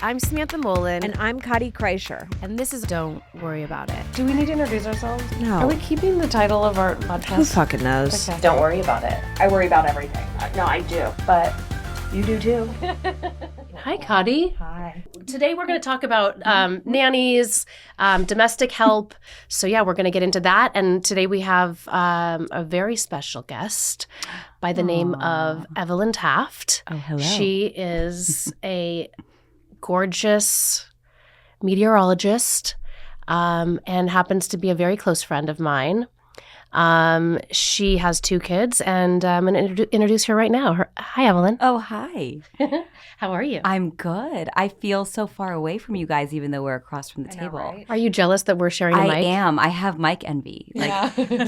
I'm Samantha Mollen. And I'm Kottie Kreischer. And this is Don't Worry About It. Do we need to introduce ourselves? No. Are we keeping the title of our podcast? Who fucking knows? Okay. Don't worry about it. I worry about everything. No, I do, but you do too. Hi, Kottie. Hi. Today we're going to talk about nannies, domestic help. So yeah, we're going to get into that. And today we have a very special guest by the name of Evelyn Taft. Oh, hello. She is a gorgeous meteorologist and happens to be a very close friend of mine. She has 2 kids, and I'm going to introduce her right now. Hi, Evelyn. Oh, hi. How are you? I'm good. I feel so far away from you guys, even though we're across from the table. Right? Are you jealous that we're sharing a mic? I am. I have mic envy.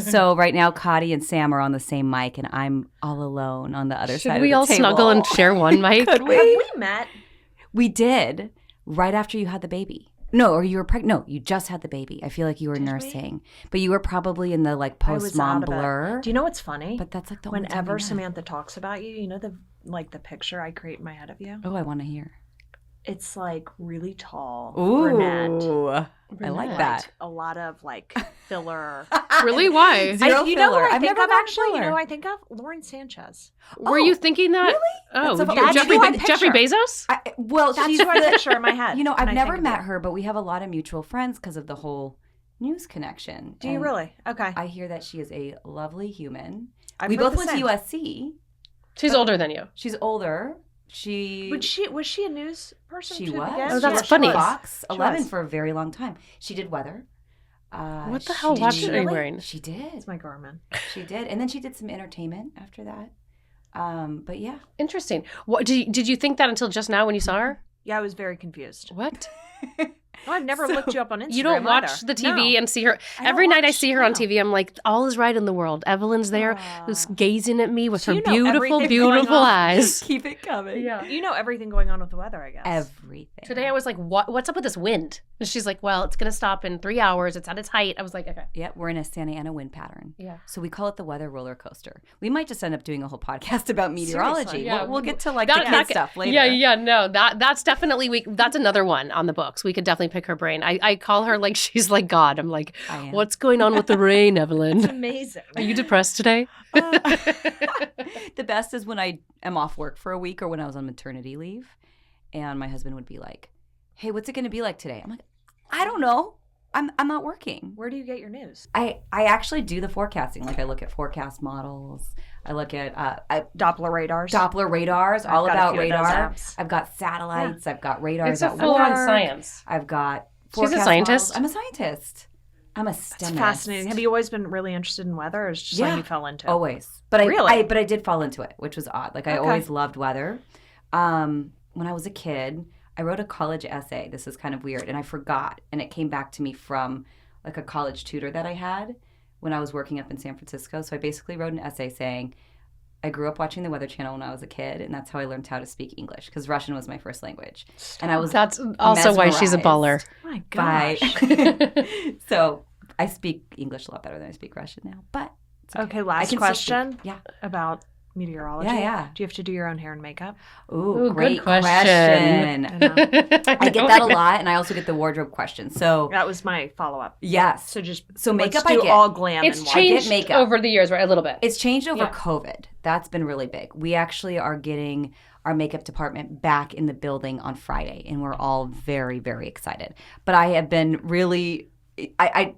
So right now, Kottie and Sam are on the same mic, and I'm all alone on the other side of the table. Should we all snuggle and share one mic? Could we? Have we met? We did right after you had the baby. No, or you were pregnant. No, you just had the baby. I feel like you were nursing. But you were probably in the post-mom blur. Do you know what's funny? But that's the only time whenever we met. Samantha talks about you, you know the picture I create in my head of you? Oh, I want to hear. It's really tall, Ooh. brunette. I like Like, that. a lot of filler. Really? Why? Zero You know filler. who I I've think never of gotten actually? You filler. know who I think of? Lauren Sanchez. Were you thinking that? Really? Oh, That's so you're funny. Jeffrey, That's who I Jeffrey picture. Bezos? Well, That's she's who I picture in my head. You know, when I've I never think of met you. her, but we have a lot of mutual friends because of the whole news connection. Do you And really? Okay. I hear that she is a lovely human. I've We heard both the went to same. USC. She's older than you. She's older. She Was she a news person? she to was. begin? Oh, that's She funny. worked at Fox She 11 was. for a very long time. She did weather. What the hell she watch did- are you wearing? She did. It's my Garmin. She did, and then she did some entertainment after that. But yeah, Interesting. What did you think that until just now when you saw her? Yeah, I was very confused. What? Oh, I've never looked you up on Instagram. You don't watch either. the TV No. and see her. I don't Every night I watch- see her on no. TV, I'm like, all is right in the world. Evelyn's there, just gazing at me with So her you know beautiful, everything beautiful going on. eyes. keep it coming. Yeah. You know everything going on with the weather, I guess. Everything. Today I was like, what's up with this wind? And she's like, well, it's going to stop in 3 hours. It's at its height. I was like, okay. Yep, we're in a Santa Ana wind pattern. Yeah. So we call it the weather roller coaster. We might just end up doing a whole podcast about meteorology. Seriously, yeah. We'll get to the That- kid stuff later. Yeah, no, that's definitely that's another one on the books. We could definitely pick her brain. I call her like she's like God. I'm like, I am. what's going on with the rain, It's Evelyn? amazing. Are you depressed today? The best is when I am off work for a week or when I was on maternity leave, and my husband would be like, "Hey, what's it going to be like today?" I'm like, "I don't know. I'm not working." Where do you get your news? I actually do the forecasting. Like I look at forecast models. I look at Doppler radars. Doppler radars, I've all got a about few of those radar. apps. I've got satellites. I've got radars. It's a at full-on work. science. I've got. She's a forecast scientist? models. I'm a scientist. I'm a It's STEMist. fascinating. Have you always been really interested in weather, or is it just something you fell into? Always. But Really? I did fall into it, which was odd. Like I Okay. always loved weather. When I was a kid, I wrote a college essay. This is kind of weird, and I forgot, and it came back to me from like a college tutor that I had when I was working up in San Francisco. So I basically wrote an essay saying I grew up watching the Weather Channel when I was a kid, and that's how I learned how to speak English because Russian was my first language. And I was That's also why she's a baller. Oh my by gosh. so I speak English a lot better than I speak Russian now. But it's Okay, I last can still question speak. Yeah. about meteorology. Yeah. Do you have to do your own hair and makeup? Ooh, Ooh, great good question. I know. I get that a lot, and I also get the wardrobe question. So That was my follow-up. yes, So just so makeup let's do I get. all glam It's and white. changed makeup. over the years, right? A little bit. It's changed over Yeah. COVID. That's been really big. We actually are getting our makeup department back in the building on Friday, and we're all very, very excited. But I have been really. I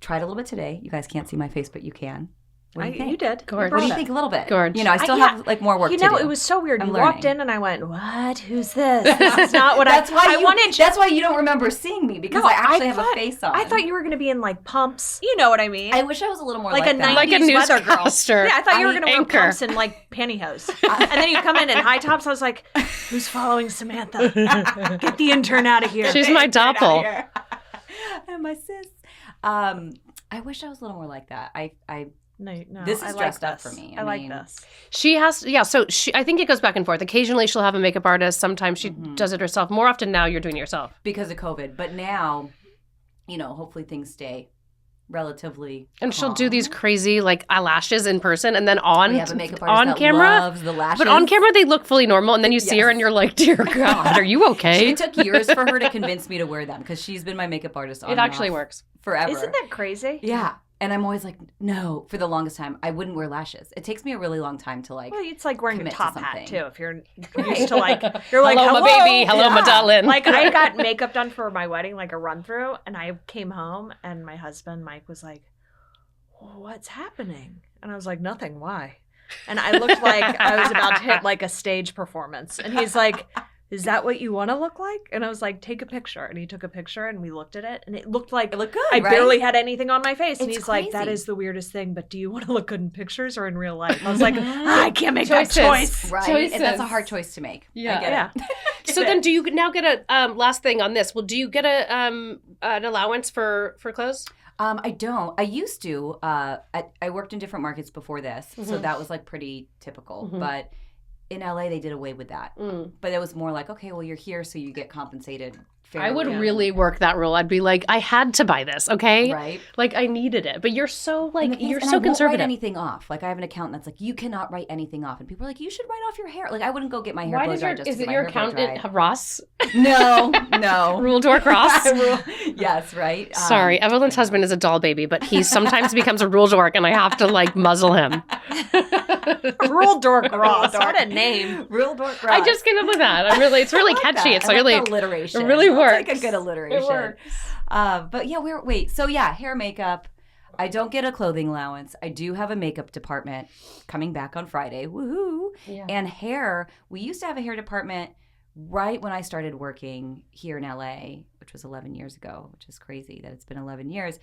tried a little bit today. You guys can't see my face, but you can. What do you think? You did. Gorge. What do you brought think? A little bit. Gorge. You know, I still yeah. have like more work You to know, do. it was so weird. I'm You walked learning. in and I went, "What? Who's this? This is not what That's why I you, wanted." That's why you don't remember seeing me because No, I actually have thought- a face on. I thought you were going to be in like pumps. You know what I mean? I wish I was a little more like like a that. 90s Like a weather girl. newscaster. Yeah, I thought you were going to wear Anchor. pumps and like pantyhose. And then you come in high tops. I was like, "Who's following Samantha? Get the intern out of here." She's my doppel. And my sis. I wish I was a little more like that. No, This I is like dressed up this. for me. I I like mean- this. She has, yeah. So I think it goes back and forth. Occasionally she'll have a makeup artist. Sometimes she does it herself. More often now, you're doing it yourself. because of COVID. But now, you know, hopefully things stay relatively And she'll do calm. these crazy like eyelashes in person, and then on We have a makeup artist on that camera. loves the lashes. But on camera, they look fully normal, and then you see her, Yes. and you're like, "Dear God, are you okay?" It took years for her to convince me to wear them because she's been my makeup artist on It and actually off works. forever. Isn't that crazy? Yeah. And I'm always like, no, for the longest time, I wouldn't wear lashes. It takes me a really long time to like. Well, it's like wearing a commit to top hat something. too. If you're used to like, you're like, Hello, my baby. Hello, my darling. Like I got makeup done for my wedding, like a run through, and I came home, and my husband Mike was like, "What's happening?" And I was like, "Nothing. Why?" And I looked like I was about to hit like a stage performance, and he's like, "Is that what you want to look like?" And I was like, "Take a picture." And he took a picture, and we looked at it, and it looked like It looked good, I right? barely had anything on my face. And It's he's like, "That crazy. is the weirdest thing, but do you want to look good in pictures or in real life?" I was like, I can't make Choices. that choice. Right. And that's a hard choice to make. Yeah. I get Yeah. it. So then, do you now get a last thing on this? Well, do you get a an allowance for clothes? I don't. I used to. I worked in different markets before this, so that was like pretty typical. But in LA, they did away with that. But it was more like, okay, well, you're here, so you get compensated fairly. I would really work that rule. I'd be like, I had to buy this, okay? Right. Like I needed it. But you're so like And the thing you're is, and so I won't conservative. write anything off. Like I have an accountant that's like, you cannot write anything off, and people are like, you should write off your hair. Like I wouldn't go get my hair Why blow does dried just is to it get your my hair blow accountant dried. Ross? No. Rule dork Ross? Yes, right. Sorry, Evelyn's husband is a doll baby, but he sometimes becomes a rule dork, and I have to like muzzle him. Rule dork Ross. What a name. Real dork. I just came up with that. It's really catchy. It's really alliteration. it really It's like works. a good alliteration. It works. But yeah, so yeah, hair, makeup. I don't get a clothing allowance. I do have a makeup department coming back on Friday. Woohoo! Yeah. And hair, we used to have a hair department right when I started working here in LA, which was 11 years ago, which is crazy that it's been 11 years.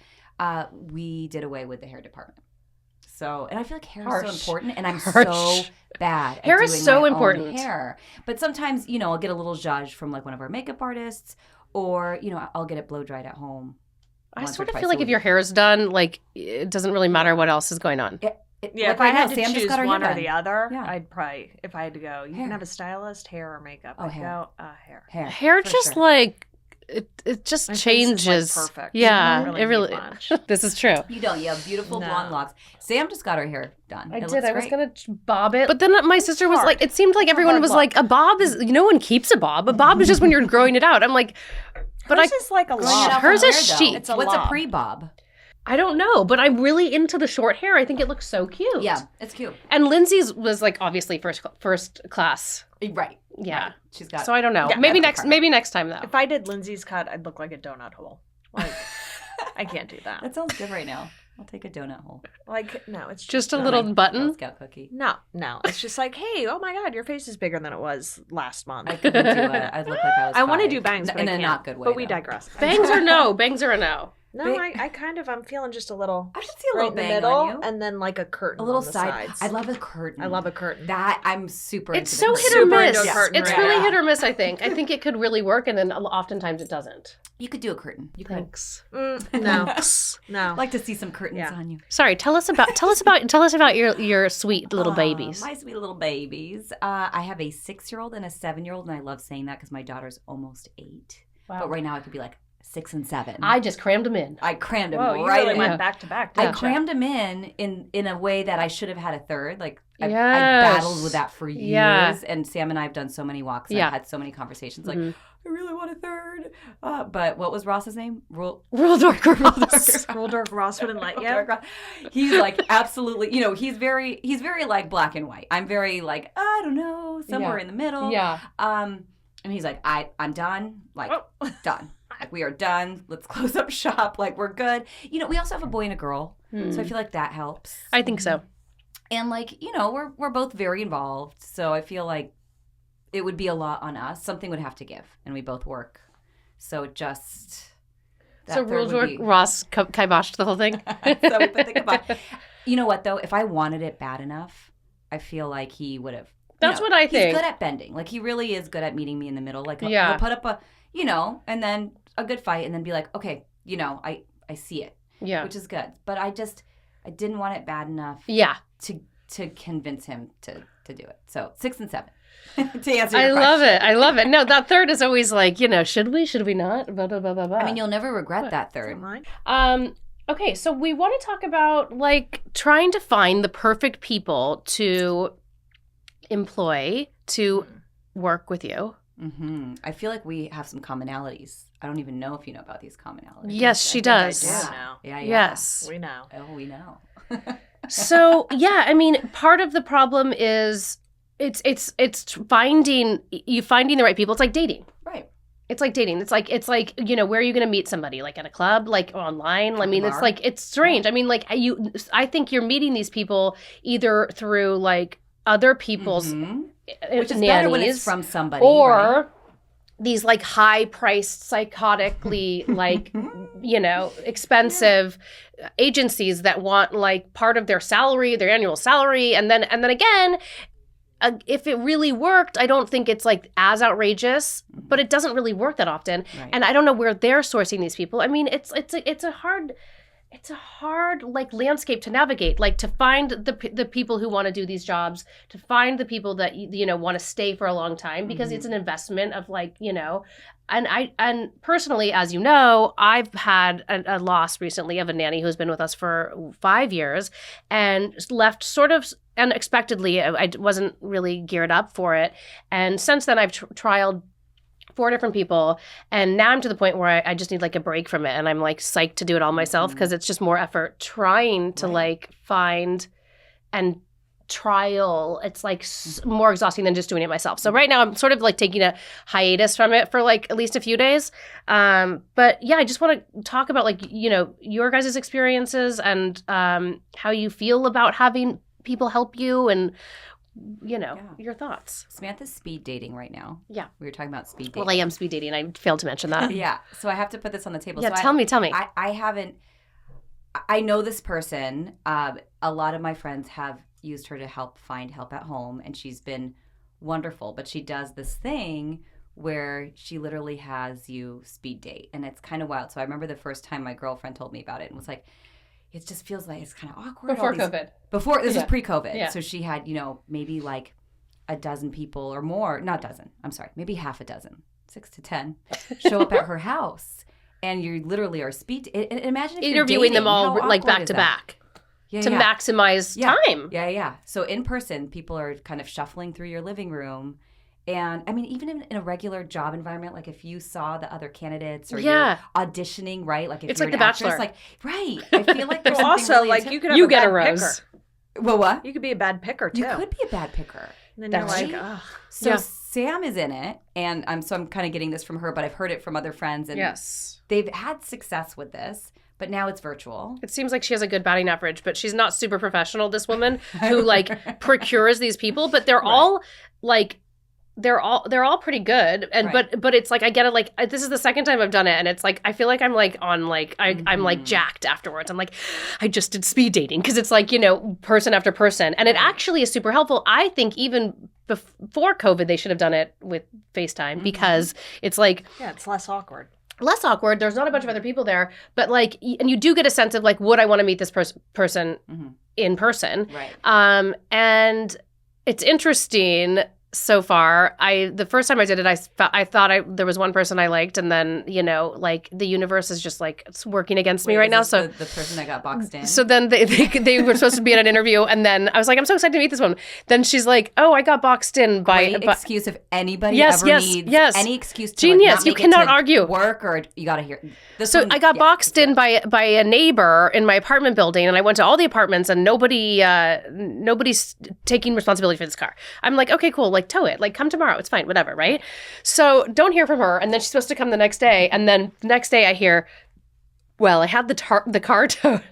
We did away with the hair department. So, and I feel like hair is so important, and I'm so bad at Hair is doing so my own important. hair. But sometimes, I'll get a little zhuzh from like one of our makeup artists, or, I'll get it blow dried at home. I once or sort of twice feel a like if week. your hair is done, like it doesn't really matter what else is going on. Yeah, like if I right had now, to Sam just choose got her one hair or done. the other, Yeah. I'd probably, if I had to go, you Hair. can have a stylist, hair or makeup. Oh, I'd hair. go, hair. Hair for just sure. like it just My face is, changes. like, perfect. Yeah, I don't it really. need much. This is true. You don't. You have beautiful No. blonde locks. Sam just got her hair done. I It did. looks I was great. gonna bob it, but then my sister was hard. like, it seemed like everyone hard was look. like, a bob is no one keeps a bob. A bob is just when you're growing it out. I'm like, but Hers is like a Growing it lob. out Hers from is where, though? sheet. It's a What's lob. a pre-bob? I don't know. But I'm really into the short hair. I think it looks so cute. Yeah, it's cute. And Lindsay's was like obviously first class. Right. Yeah. Right. She's got. So I don't know. Yeah, maybe that's next maybe next time though. If I did Lindsay's cut, I'd look like a donut hole. Like, I can't do that. That sounds good right now. I'll take a donut hole. Like, no, it's Just a Not little my Girl button. Scout cookie. No. It's just like, hey, oh my God, your face is bigger than it was last month. I couldn't do it. I'd look like I was. I want to 5. do bangs, but in I a can't. not good way. But we though. digress. Bangs or no? Bangs or a no? No, I'm feeling just a little. I should see a right little in the bang middle, on you. and then like a curtain. A little on the side. sides. I love a curtain. I love a curtain. That. I'm super. It's into so the hit or curtain. Super miss. into a curtain, It's right? really Yeah. hit or miss. I think it could really work, and then oftentimes it doesn't. You could do a curtain. You could. Thanks. No, no. I'd like to see some curtains Yeah. on you. Sorry. Tell us about your sweet little babies. My sweet little babies. I have a 6-year-old and a 7-year-old, and I love saying that because my daughter's almost 8. Wow. But right now I could be like 6 and 7. I just crammed them in. I crammed them Whoa, you right really in. went back to back. I didn't you? crammed them in a way that I should have had a third. Like I Yes. battled with that for years. Yeah. And Sam and I have done so many walks. And Yeah. I've had so many conversations. Like Mhm. I really want a third. But what was Ross's name? Rule dork Ross. Roldorf Ross wouldn't let you. He's like absolutely. He's very like black and white. I'm very like I don't know, somewhere Yeah. in the middle. Yeah. And he's like I'm done. Like done. Like we are done. Let's close up shop. Like we're good. We also have a boy and a girl, so I feel like that helps. I think so. And like we're both very involved, so I feel like it would be a lot on us. Something would have to give, and we both work. So it just that So third Rule would dork be- Ross kiboshed the whole thing. So we put the kibosh. You know what though? If I wanted it bad enough, I feel like he would have. That's what I think. He's good at bending. Like he really is good at meeting me in the middle. Like Yeah. he'll put up a, and then a good fight, and then be like, okay, I see it, Yeah. which is good. But I didn't want it bad enough Yeah. to convince him to do it. So 6 and 7. To answer I your love question. it. I love it. No, that third is always like, should we not? Blah, blah, blah, blah, blah. I mean, you'll never regret that third. Mine. Okay, so we want to talk about like trying to find the perfect people to employ to work with you. Mm-hmm. I feel like we have some commonalities. I don't even know if you know about these commonalities. Yes, she I does. do know. Yeah. Yes. We know. Oh, we know. So yeah, I mean, part of the problem is it's finding the right people. It's like dating. Right. It's like dating. It's like where are you going to meet somebody? Like at a club, like online. I mean, bar. it's like it's strange. I mean, like I think you're meeting these people either through like other people's Which is nannies, better when it's from somebody, or right? these like high-priced, psychotically like expensive agencies that want like part of their salary, their annual salary, and then again. If it really worked, I don't think it's like as outrageous, but it doesn't really work that often. Right. And I don't know where they're sourcing these people. I mean, it's a hard like landscape to navigate, like to find the people who want to do these jobs, to find the people that want to stay for a long time, because it's an investment of like, and personally, as you know, I've had a loss recently of a nanny who's been with us for 5 years and left sort of unexpectedly. I wasn't really geared up for it. And since then I've trialed 4 different people, and now I'm to the point where I just need like a break from it, and I'm like psyched to do it all myself because it's just more effort trying to like find and trial. It's like more exhausting than just doing it myself. So right now I'm sort of like taking a hiatus from it for like at least a few days. But yeah, I just want to talk about like your guys' experiences and how you feel about having people help you and your thoughts. Samantha's speed dating right now. Yeah. We were talking about speed dating. Well, I am speed dating. I failed to mention that. Yeah. So I have to put this on the table. Yeah, so tell me. I haven't. I know this person. A lot of my friends have used her to find help at home, and she's been wonderful. But she does this thing where she literally has you speed date, and it's kind of wild. So I remember the first time my girlfriend told me about it and was like, it just feels like it's kind of awkward. Before COVID. This was pre-COVID. Yeah. So she had, maybe like a dozen people or more, not dozen, I'm sorry, maybe half a dozen, 6 to 10, show up at her house. And you literally are imagine if interviewing you're dating, them all how like awkward back is to that? back Yeah, to maximize time. Yeah. So in person, people are kind of shuffling through your living room. And I mean, even in a regular job environment, like if you saw the other candidates or you're auditioning, right? Like if it's you're like an The actress, Bachelor. like, right. I feel like there's Well, something also, really like you could have You a get bad a rose. picker. Well, what? You could be a bad picker too. You could be a bad picker. And then That's you're like, right. ugh. So Sam is in it, and I'm kind of getting this from her, but I've heard it from other friends, and they've had success with this. But now it's virtual. It seems like she has a good batting average, but she's not super professional, this woman who like procures these people, but they're all like they're all pretty good, and but it's like I get it, like this is the second time I've done it, and it's like I feel like I'm like on like I'm like jacked afterwards. I'm like I just did speed dating because it's like person after person, and it actually is super helpful. I think even before COVID they should have done it with FaceTime because it's like It's less awkward. There's not a bunch of other people there, but like, and you do get a sense of like, would I want to meet this person in person? Right. And it's interesting so far. The first time I did it, I thought there was one person I liked, and then like the universe is just like it's working against me right now. So the person that got boxed in. So then they were supposed to be in an interview, and then I was like, I'm so excited to meet this one. Then she's like, oh, I got boxed in by excuse if anybody ever needs any excuse. To Genius, not you make it cannot to argue. Work or you got to hear. So I got boxed in by a neighbor in my apartment building, and I went to all the apartments, and nobody's taking responsibility for this car. I'm like, okay, cool, like tow it, like come tomorrow, it's fine, whatever, right? So don't hear from her, and then she's supposed to come the next day, and then the next day I hear, well, I had the car towed.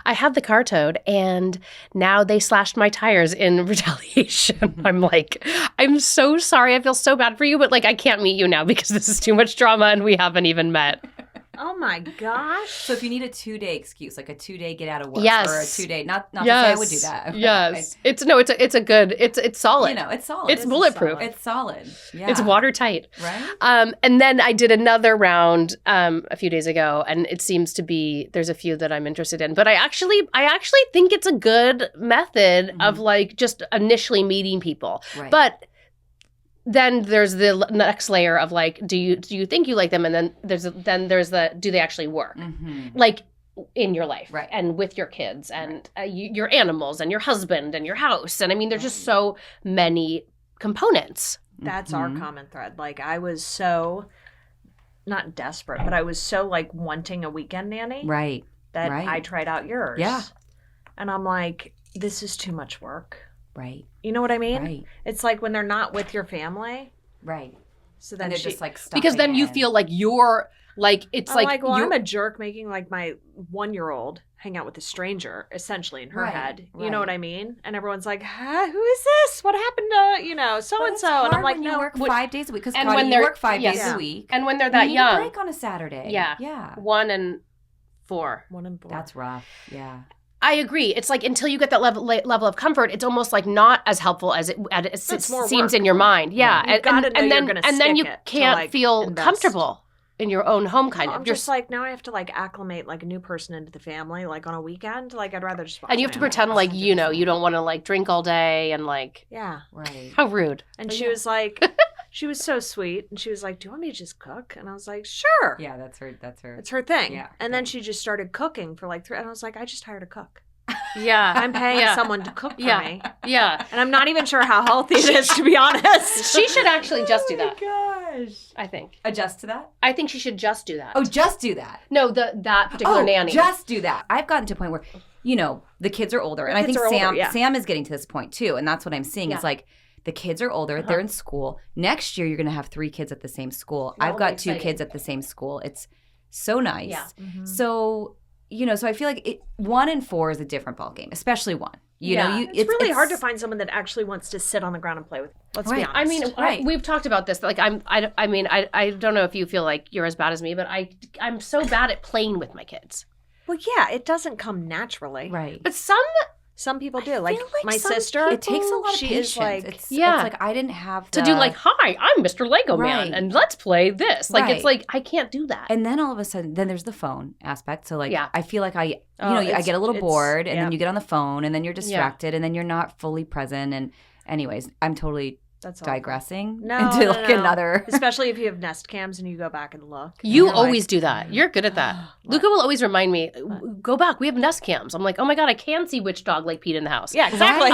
I had the car towed, and now they slashed my tires in retaliation. I'm like, I'm so sorry. I feel so bad for you, but like, I can't meet you now because this is too much drama, and we haven't even met. Oh my gosh. So if you need a 2-day excuse, like a 2-day get out of work, yes, or a 2-day, not to say I would do that. Yes, it's solid. It's solid. It's solid. It's bulletproof. Solid. It's solid. Yeah. It's watertight. Right. And then I did another round a few days ago, and it seems to be there's a few that I'm interested in. But I actually think it's a good method of like just initially meeting people. Right. But then there's the next layer of like, do you think you like them? And then there's the do they actually work? Mm-hmm. Like in your life Right. and with your kids and your animals and your husband and your house. And I mean, there's just so many components. That's our common thread. Like, I was so, not desperate, but I was so, like, wanting a weekend nanny. Right. That Right. I tried out yours. Yeah. And I'm like, this is too much work. Right. You know what I mean? Right. It's like when they're not with your family. Right. So then And they're she, just like stuck Because then you in. feel like you're like, it's I'm like, like, well, you're, I'm a jerk making like my 1-year-old hang out with a stranger, essentially, in her Right, head. You right. know what I mean? And everyone's like, huh, who is this? What happened to, so But and it's so? And I'm hard like, when you no. work 5 days a week because and Kottie, when you they're- work 5 days yes. a week. and when they're You that need a young, break on a Saturday. Yeah. Yeah. 1 and 4. 1 and 4. That's rough. Yeah. I agree. It's like until you get that level of comfort, it's almost like not as helpful as it It's more seems work. in your mind. Yeah, You've gotta know and you're then gonna and then stick you it to, can't like, feel invest. comfortable in your own home, kind I'm of. You're just like, now I have to like acclimate like a new person into the family, like on a weekend. Like, I'd rather just watch and you have to my pretend house. like you don't want to like drink all day and like Yeah. Right. how rude. And she was like, she was so sweet. And she was like, do you want me to just cook? And I was like, sure. Yeah, that's her. That's her. It's her thing. Yeah, And then right. she just started cooking for like 3. And I was like, I just hired a cook. Yeah, I'm paying Yeah. someone to cook for Yeah. me. yeah. And I'm not even sure how healthy it is, to be honest. She should actually just do that. Gosh. I think. Adjust to that? I think she should just do that. Oh, just do that. No, that particular nanny. Just do that. I've gotten to a point where, the kids are older. And I kids think are older, yeah. Sam is getting to this point too. And that's what I'm seeing. Yeah. It's like the kids are older. They're in school. Next year, you're going to have 3 kids at the same school. That'll I've be got 2 exciting. kids at the same school. It's so nice. Yeah. So, so I feel like 1 and 4 is a different ballgame, especially 1. Yeah. It's really hard to find someone that actually wants to sit on the ground and play with. Let's be Right. honest. I mean, Right. we've talked about this. Like, I don't know if you feel like you're as bad as me, but I'm so bad at playing with my kids. well, yeah, it doesn't come naturally. Right. But some People do. Like, feel like my some sister, It takes a lot of she patience. is like, it's Yeah. like I didn't have to do like, hi, I'm Mr. Lego Right. Man, and let's play this. Like, it's Right. like I can't do that. And then all of a sudden, then there's the phone aspect. So like, Yeah. I feel like I it's- get a little it's- bored, and yeah. then you get on the phone, and then you're distracted, and then you're not fully present. And anyways, I'm totally that's all. digressing No, into no, like no. another. Especially if you have Nest cams and you go back and look. You You're always like, do that. You're good at that. Luca will always remind me, go back. We have Nest cams. I'm like, oh my God, I can see which dog like peed in the house. Yeah, exactly.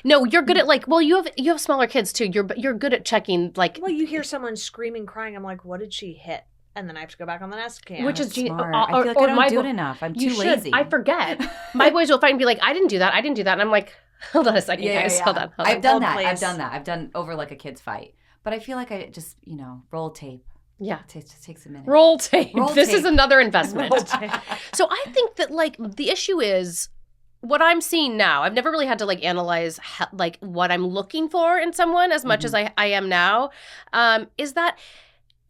No, you're good at like, well, you have smaller kids too. You're good at checking like, Well, you hear someone screaming, crying. I'm like, what did she hit? And then I have to go back on the Nest cam. which is Smart. I feel like I don't do it enough. I'm you too should. lazy. I forget. My boys will find and be like, I didn't do that. And I'm like, hold on a second, guys. Hold on. I've done Hold, that. I've please. done that. I've done over like a kid's fight. But I feel like I just, roll tape. Yeah. It just takes a minute. Roll tape. Roll This is tape. another investment. So I think that like the issue is what I'm seeing now. I've never really had to like analyze like what I'm looking for in someone as much as I am now. Is that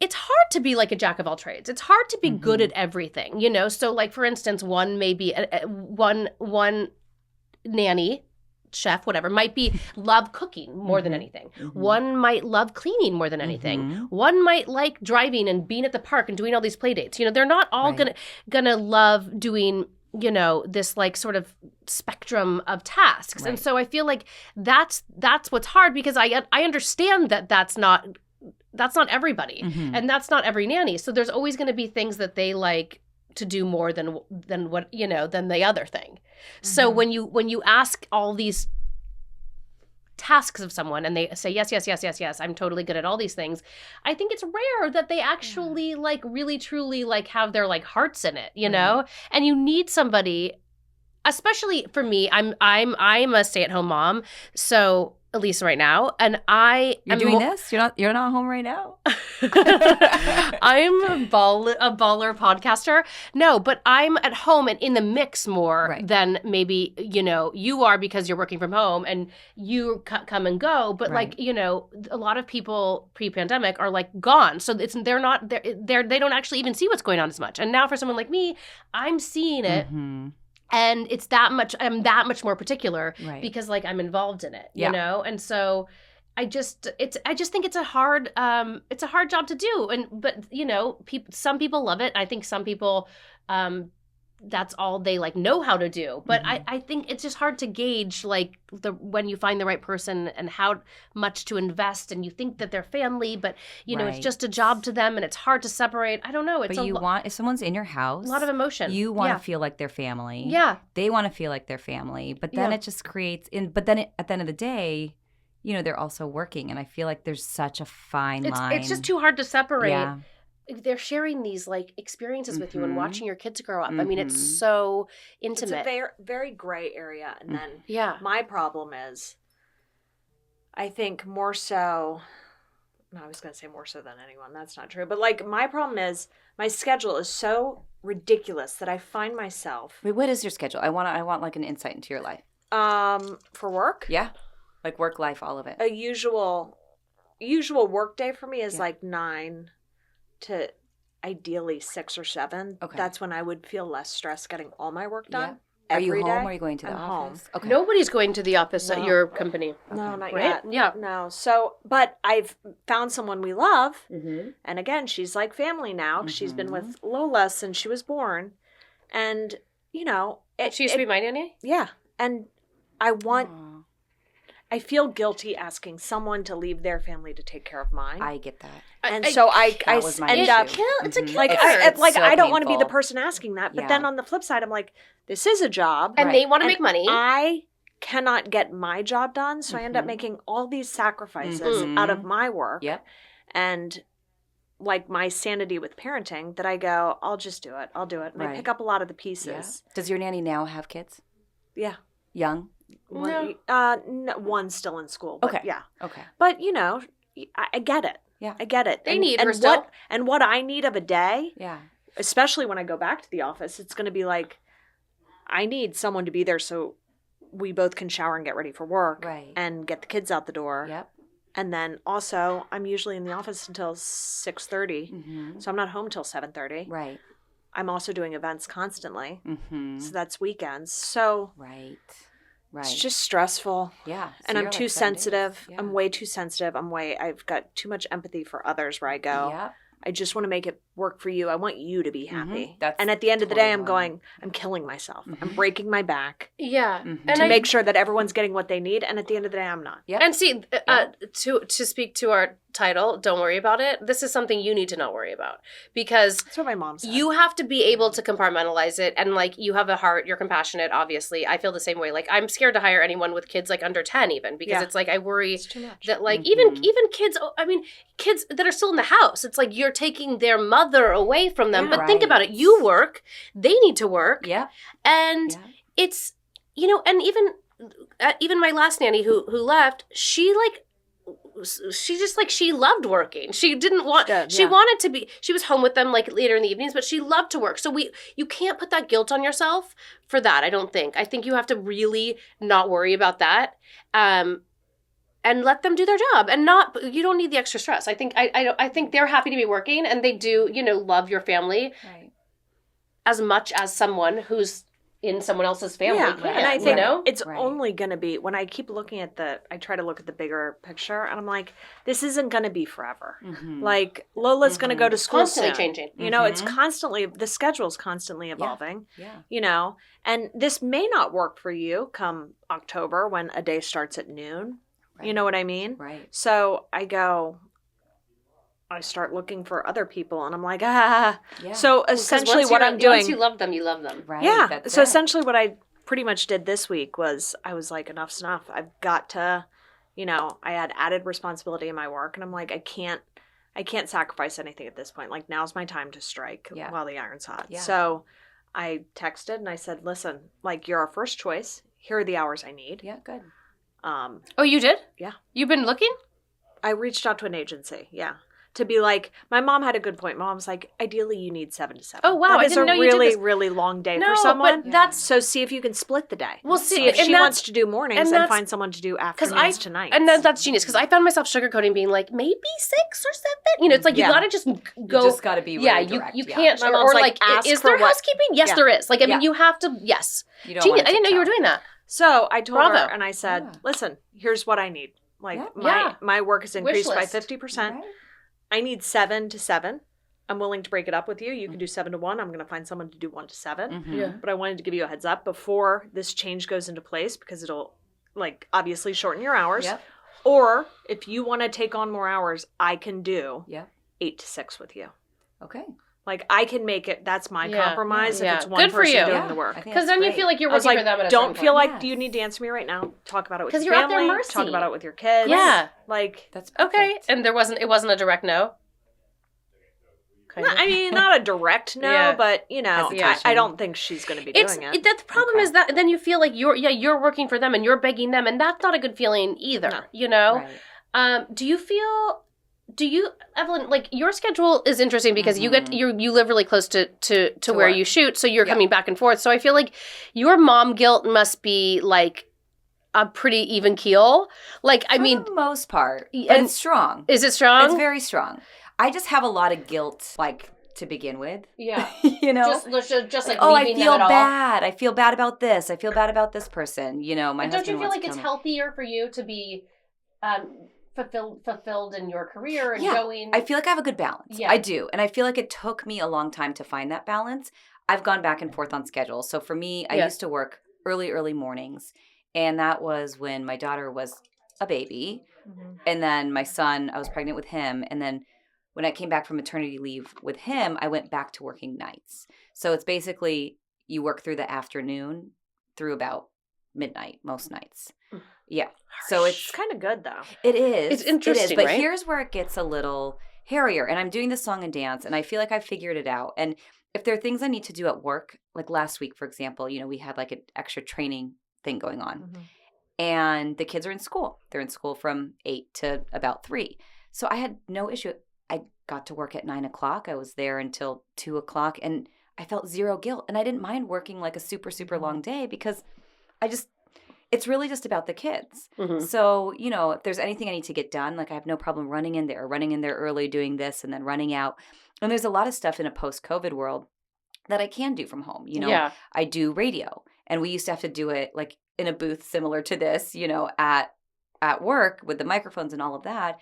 it's hard to be like a jack of all trades. It's hard to be good at everything, So like for instance, one maybe one nanny. Chef, whatever, might be love cooking more than anything. One might love cleaning more than anything. One might like driving and being at the park and doing all these play dates. They're not all gonna love doing, this like sort of spectrum of tasks. Right. And so I feel like that's what's hard because I understand that that's not everybody and that's not every nanny. So there's always going to be things that they like to do more than what than the other thing. So when you ask all these tasks of someone and they say yes, I'm totally good at all these things, I think it's rare that they actually like really truly like have their like hearts in it, And you need somebody, especially for me. I'm a stay-at-home mom, so at least right now, and You're doing this? You're not home right now? I'm a baller podcaster. No, but I'm at home and in the mix more than maybe, you are because you're working from home and you come and go. But like, a lot of people pre-pandemic are like gone. So they don't actually even see what's going on as much. And now for someone like me, I'm seeing it. And it's I'm that much more particular because like I'm involved in it, And so I just think it's a hard job to do. But some people love it. I think some people that's all they like know how to do. But Mhm. I think it's just hard to gauge like when you find the right person and how much to invest, and you think that they're family, but you know, it's Right. just a job to them and it's hard to separate. I don't know. It's But you want, if someone's in your a house, lot of emotion. you want to feel like they're family. Yeah. They want to feel like they're family. But then Yeah. it just creates, but then at the end of the day, you know, they're also working. And I feel like there's such a fine line. It's just too hard to separate. Yeah. They're sharing these like experiences with you and Mhm. watching your kids grow up. I mean, it's Mhm. so It's a intimate. very, very gray area. And then Yeah. my problem is, I think more so, no, I was going to say more so than anyone. That's not true. But like my problem is my schedule is so ridiculous that I find myself Wait, what is your schedule? I want like an insight into your life. for work. Yeah. Like work, life, all of it. A usual work day for me is Yeah. like 9 to ideally 6 or 7. Okay. That's when I would feel less stressed getting all my work done. Are you every home day. or are you going to the I'm office? Okay. Nobody's going to the office at No. your company. No, not Right? yet. Yeah. No. So, but I've found someone we love. Mm-hmm. And again, she's like family now. 'Cause she's been Mhm. with Lola since she was born. And, you know, She used to be my nanny? yeah. And I want, Aw, I feel guilty asking someone to leave their family to take care of mine. I get that. And so I That was my end issue. up, It's a Mhm. killer. like, It's so I don't want to be the painful. person asking that. But Yeah. then on the flip side, I'm like, this is a job. And Right. they want to And make money. I cannot get my job done. So I end up Mhm. making all these sacrifices Mhm. out of my work. Yep. And like my sanity with parenting that I go, I'll just do it. I'll do it. And I Right. pick up a lot of the Yeah. pieces. Does your nanny now have kids? Yeah. Young? One, one's still in school. But Okay. yeah. Okay. But you know, I get it. Yeah. I get it. They and, need and her still. what I need of a day, Yeah. especially when I go back to the office, it's going to be like, I need someone to be there so we both can shower and get ready for work Right. and get the kids out the door. Yep. And then also, I'm usually in the office until 6:30, Mm-hmm. so I'm not home till 7:30. Right. I'm also doing events constantly, Mm-hmm. so that's weekends. So Right. Right. it's just stressful, yeah. So and I'm you're too like 7 days. sensitive. Yeah. I'm way too sensitive. I've got too much empathy for others where I go, Yep. I just want to make it work for you. I want you to be happy. Mhm. That's And at the end of the day, I'm totally going, I'm killing myself. I'm Mhm. breaking my back Yeah. Mhm. And to I make sure that everyone's getting what they need. And at the end of the day, I'm not. Yep. And see, to speak to our title, don't worry about it. This is something you need to not worry about, because That's what my mom said. you have to be able to compartmentalize it. And like, you have a heart, you're compassionate, obviously. I feel the same way. Like, I'm scared to hire anyone with kids like under 10 even, because Yeah. it's like, I worry It's too much. that like, Mhm. even kids, I mean, kids that are still in the house, it's like you're taking their mother away from them. Yeah. But think about it. Right. You work, they need to work. Yep. And Yep. it's, you know, and even my last nanny who left, she just like, she loved working. She didn't want, She did, she yeah. wanted to be, she was home with them like later in the evenings, but she loved to work. So you can't put that guilt on yourself for that. I don't think. I think you have to really not worry about that. And let them do their job, and you don't need the extra stress. I think I think they're happy to be working, and they do, you know, love your family Right. as much as someone who's in someone else's family Yeah, can, and I you think know? it's Right. only going to be when I keep looking at I try to look at the bigger picture, and I'm like, this isn't going to be forever. Mhm. Like Lola's going to go to school Constantly soon. changing. You know, it's Mhm. constantly, the schedule's constantly evolving. Yeah. You know, and this may not work for you come October when a day starts at noon. Right. You know what I mean? Right. So I start looking for other people, and I'm like, Yeah. So Because essentially, once what you're- I'm doing, once you love them, you love them. Right. yeah. That's So it. essentially, what I pretty much did this week was I was like, enough's enough. I've got to, you know, I had added responsibility in my work, and I'm like, I can't sacrifice anything at this point. Like, now's my time to strike Yeah. while the iron's hot. Yeah. So I texted and I said, listen, like, you're our first choice. Here are the hours I need. Yeah. Good. Oh, you did? Yeah. You've been looking? I reached out to an agency, to be like, my mom had a good point. My mom's like, ideally you need 7 to 7. Oh, wow, That I is didn't know a you did really, this. really long day No, for someone. but that's So see if you can split the day. Well, see if and she that's- wants to do mornings and and, that's- find someone to do because afternoons tonight. and that's genius, because I found myself sugarcoating, being like, maybe 6 or 7. You know, it's like, Yeah. you gotta just go. You just got to be really yeah, direct. you can't. My Or mom's like, like, ask is for there what- housekeeping? Yes, Yeah. there is. Like, I mean, Yeah. you have to. Yes, You don't genius. want I didn't know you were doing that. So I told Bravo. her and I said, Yeah. listen, here's what I need. Like Yeah. my Yeah. my work is increased by list. 50%. Right? I need 7 to 7. I'm willing to break it up with you. You can do 7 to 1. I'm going to find someone to do 1 to 7. Mhm. Yeah. But I wanted to give you a heads up before this change goes into place because it'll like obviously shorten your hours. Yep. Or if you want to take on more hours, I can do Yep. 8 to 6 with you. Okay. Like I can make it. That's my Yeah. compromise. Yeah. If it's one Good for person you. doing Yeah, the work. I think Because that's then you great. feel like you're I was working like, for them at a don't certain feel point. like do you need to answer me right now? Talk about it with 'Cause your you're at family. their mercy. Talk about it with your kids. Yeah. Like That's Okay, perfect. and it wasn't a direct no. Kind of. I mean, not a direct no, Yeah. but you know, Hesitation. I don't think she's going to be doing it. The problem is that then you feel like you're working for them and you're begging them, and that's not a good feeling either. No. You know. Right. Do you, Evelyn, like your schedule is interesting because you live really close to where work. you shoot, so you're Yeah. coming back and forth. So I feel like your mom guilt must be like a pretty even keel. Like, I mean, For the most part, but and- it's strong. is it strong? It's very strong. I just have a lot of guilt, like, to begin with. Yeah. You know? Just like oh, I leaving feel them at all. bad. I feel bad about this. I feel bad about this person. You know, my But don't husband you feel wants like to it's kill me. healthier for you to be fulfilled in your career and Yeah, going? I feel like I have a good balance. Yeah. I do. And I feel like it took me a long time to find that balance. I've gone back and forth on schedules. So for me, I Yeah. used to work early mornings. And that was when my daughter was a baby. Mhm. And then my son, I was pregnant with him. And then when I came back from maternity leave with him, I went back to working nights. So it's basically you work through the afternoon through about midnight most nights. Yeah. So It's kind of good though. it is. It's interesting, but right? here's where it gets a little hairier. And I'm doing the song and dance, and I feel like I figured it out. And if there are things I need to do at work, like last week, for example, you know, we had like an extra training thing going on. Mhm. And the kids are in school. They're in school from 8 to about 3. So I had no issue. I got to work at 9 o'clock. I was there until 2 o'clock, and I felt zero guilt. And I didn't mind working like a super, super long day because it's really just about the kids. Mhm. So, you know, if there's anything I need to get done, like I have no problem running in there early, doing this and then running out. And there's a lot of stuff in a post-COVID world that I can do from home. You know, Yeah. I do radio, and we used to have to do it like in a booth similar to this, you know, at work with the microphones and all of that.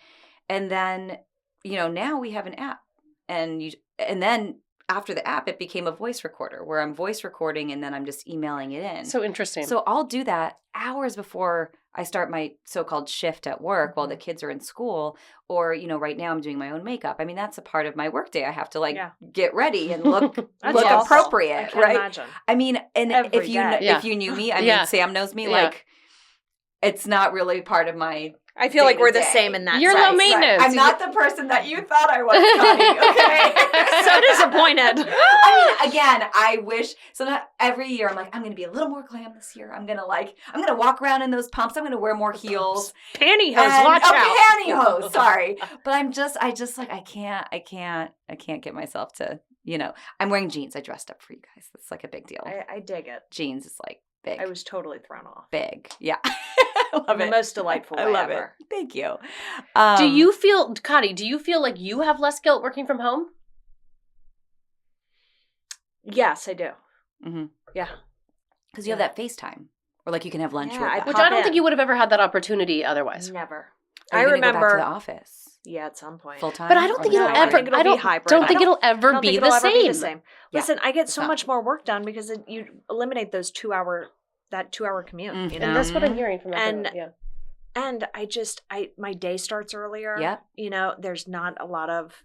And then, you know, now we have an app, and then after the app, it became a voice recorder where I'm voice recording and then I'm just emailing it in. So interesting. So I'll do that hours before I start my so-called shift at work while the kids are in school. Or, you know, right now I'm doing my own makeup. I mean, that's a part of my workday. I have to like get ready and look That's look awful. appropriate, I can't right? imagine. I mean, and Every if you day. Yeah. if you knew me, I Yeah. mean, Sam knows me. Yeah. Like, it's not really part of my. I feel like we're the day-to-day. same in that You're sense. low maintenance. I'm not the person that you thought I was, Kottie, okay? So disappointed. I mean, again, I wish. So not every year, I'm like, I'm going to be a little more glam this year. I'm going to walk around in those pumps. I'm going to wear more heels. Pantyhose, And- watch out. Pantyhose. Sorry, but I just like I can't get myself to. You know, I'm wearing jeans. I dressed up for you guys. That's like a big deal. I dig it. Jeans is like big. I was totally thrown off. big. Yeah, I love In the it. most delightful way I love ever. it. Thank you. do you feel, Kottie, do you feel like you have less guilt working from home? Yes, I do. Mm-hmm. Yeah. Because you have that FaceTime, or like you can have lunch Yeah, with I them. Which Pop I don't in. think you would have ever had that opportunity otherwise. Never. Are I you gonna go remember. back to the office Yeah, at some point. full time. But I don't think No, it'll I ever. think it'll I be don't. hybrid. Don't I think don't- it'll I ever don't be think the it'll ever be the same. same. Yeah. Listen, I get so not. much more work done because you eliminate those 2 hour commute. You know, And that's what I'm hearing from And- everyone. Yeah. and my day starts earlier. Yep. You know, there's not a lot of